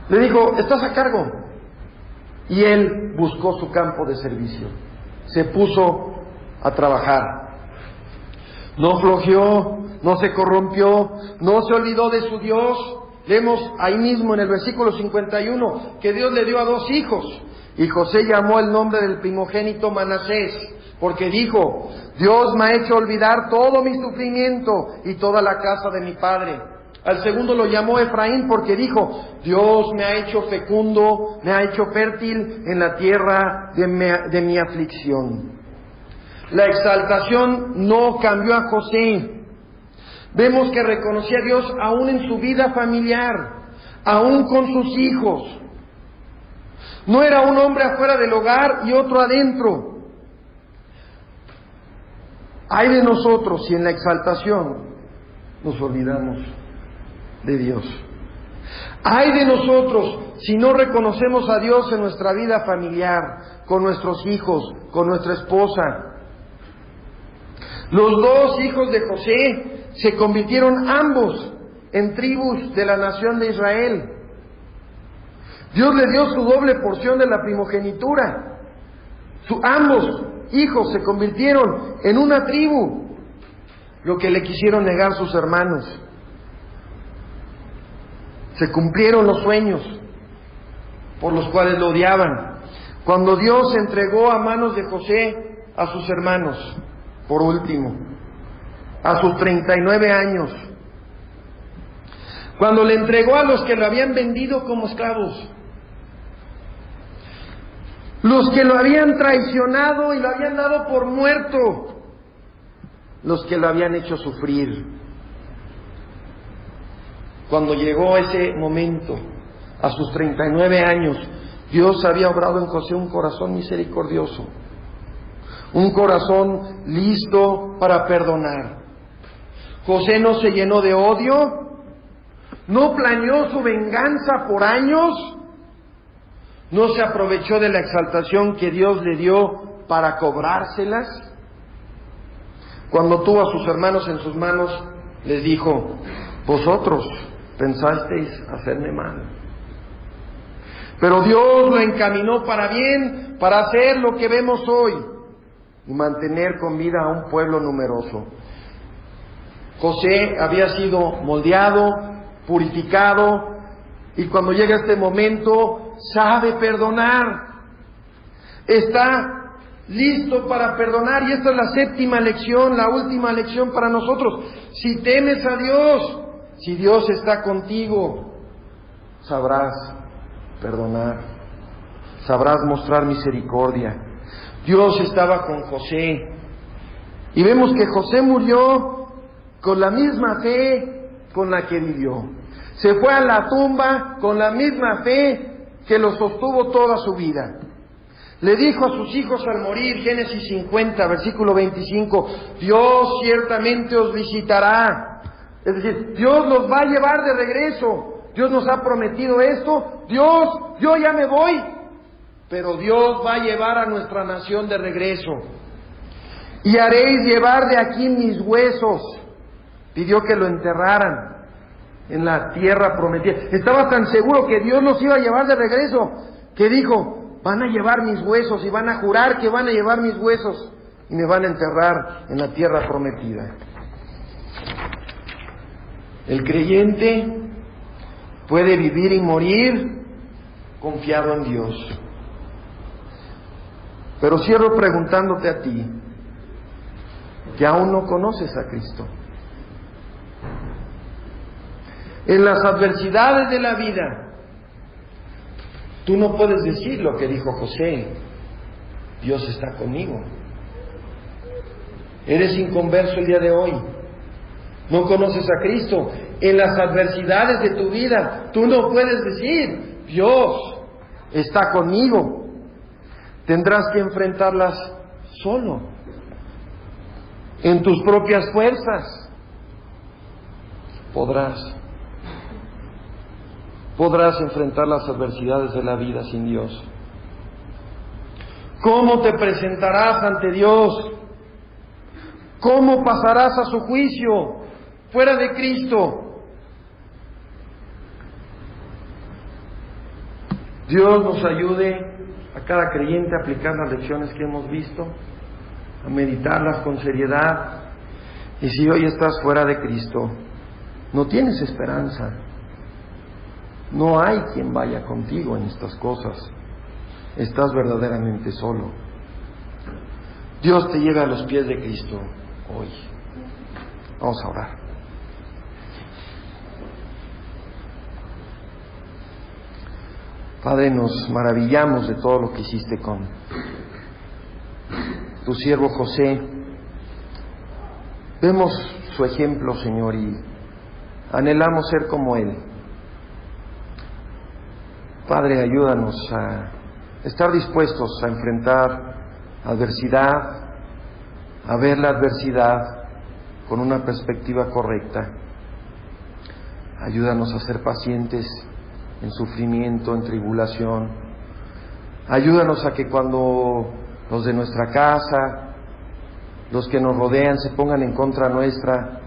Le dijo, estás a cargo. Y él buscó su campo de servicio. Se puso a trabajar. No flojeó, no se corrompió, no se olvidó de su Dios. Vemos ahí mismo en el versículo 51 que Dios le dio a 2 hijos. Y José llamó el nombre del primogénito Manasés, porque dijo, Dios me ha hecho olvidar todo mi sufrimiento y toda la casa de mi padre. Al segundo lo llamó Efraín porque dijo, Dios me ha hecho fecundo, me ha hecho fértil en la tierra de mi aflicción. La exaltación no cambió a José. Vemos que reconocía a Dios aún en su vida familiar, aún con sus hijos. No era un hombre afuera del hogar y otro adentro. Ay de nosotros si en la exaltación nos olvidamos de Dios. Ay de nosotros si no reconocemos a Dios en nuestra vida familiar, con nuestros hijos, con nuestra esposa. Los 2 hijos de José se convirtieron ambos en tribus de la nación de Israel. Dios le dio su doble porción de la primogenitura. Ambos hijos se convirtieron en una tribu, lo que le quisieron negar sus hermanos. Se cumplieron los sueños por los cuales lo odiaban. Cuando Dios entregó a manos de José a sus hermanos, por último, a sus 39 años, cuando le entregó a los que lo habían vendido como esclavos, los que lo habían traicionado y lo habían dado por muerto, los que lo habían hecho sufrir. cuando llegó ese momento, a sus 39 años, Dios había obrado en José un corazón misericordioso, un corazón listo para perdonar. José no se llenó de odio, no planeó su venganza por años, no se aprovechó de la exaltación que Dios le dio para cobrárselas. Cuando tuvo a sus hermanos en sus manos, les dijo: vosotros pensasteis hacerme mal, pero Dios lo encaminó para bien, para hacer lo que vemos hoy y mantener con vida a un pueblo numeroso. José había sido moldeado, purificado, y cuando llega este momento sabe perdonar, está listo para perdonar. Y esta es la séptima lección, la última lección para nosotros. Si temes a Dios, si Dios está contigo, sabrás perdonar, sabrás mostrar misericordia. Dios estaba con José, y vemos que José murió con la misma fe con la que vivió. Se fue a la tumba con la misma fe que lo sostuvo toda su vida. Le dijo a sus hijos al morir, Génesis 50, versículo 25, Dios ciertamente os visitará. Es decir, Dios los va a llevar de regreso. Dios nos ha prometido esto. Dios, yo ya me voy, pero Dios va a llevar a nuestra nación de regreso. Y haréis llevar de aquí mis huesos. Pidió que lo enterraran en la tierra prometida. Estaba tan seguro que Dios los iba a llevar de regreso, que dijo: van a llevar mis huesos, y van a jurar que van a llevar mis huesos y me van a enterrar en la tierra prometida. El creyente puede vivir y morir confiado en Dios. Pero cierro preguntándote a ti, que aún no conoces a Cristo. En las adversidades de la vida, tú no puedes decir lo que dijo José: Dios está conmigo. Eres inconverso el día de hoy, no conoces a Cristo. En las adversidades de tu vida, tú no puedes decir: Dios está conmigo. Tendrás que enfrentarlas solo, en tus propias fuerzas. Podrás enfrentar las adversidades de la vida sin Dios. ¿Cómo te presentarás ante Dios? ¿Cómo pasarás a su juicio fuera de Cristo? Dios nos ayude a cada creyente a aplicar las lecciones que hemos visto, a meditarlas con seriedad. Y si hoy estás fuera de Cristo, no tienes esperanza. No hay quien vaya contigo en estas cosas. Estás verdaderamente solo. Dios te lleva a los pies de Cristo hoy. Vamos a orar. Padre, nos maravillamos de todo lo que hiciste con tu siervo José. Vemos su ejemplo, Señor, y anhelamos ser como él. Padre, ayúdanos a estar dispuestos a enfrentar adversidad, a ver la adversidad con una perspectiva correcta. Ayúdanos a ser pacientes en sufrimiento, en tribulación. Ayúdanos a que cuando los de nuestra casa, los que nos rodean, se pongan en contra nuestra,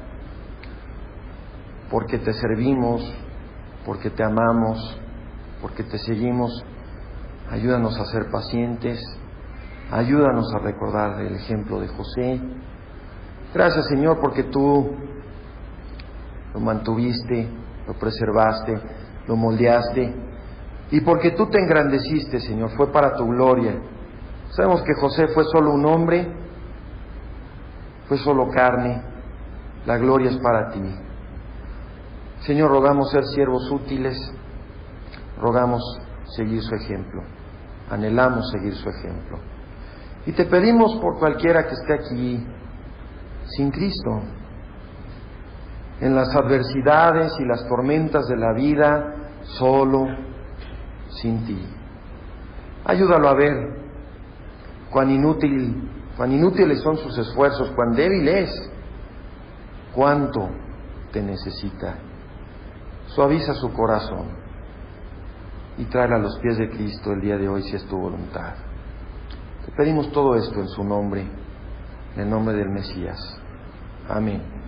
porque te servimos, porque te amamos, porque te seguimos, ayúdanos a ser pacientes, ayúdanos a recordar el ejemplo de José. Gracias, Señor, porque tú lo mantuviste, lo preservaste, lo moldeaste, y porque tú te engrandeciste, Señor, fue para tu gloria. Sabemos que José fue solo un hombre, fue solo carne, la gloria es para ti. Señor, rogamos ser siervos útiles, rogamos seguir su ejemplo, anhelamos seguir su ejemplo. Y te pedimos por cualquiera que esté aquí sin Cristo, en las adversidades y las tormentas de la vida, solo, sin ti. Ayúdalo a ver cuán inútiles son sus esfuerzos, cuán débil es, cuánto te necesita. Suaviza su corazón y tráela a los pies de Cristo el día de hoy, si es tu voluntad. Te pedimos todo esto en su nombre, en el nombre del Mesías. Amén.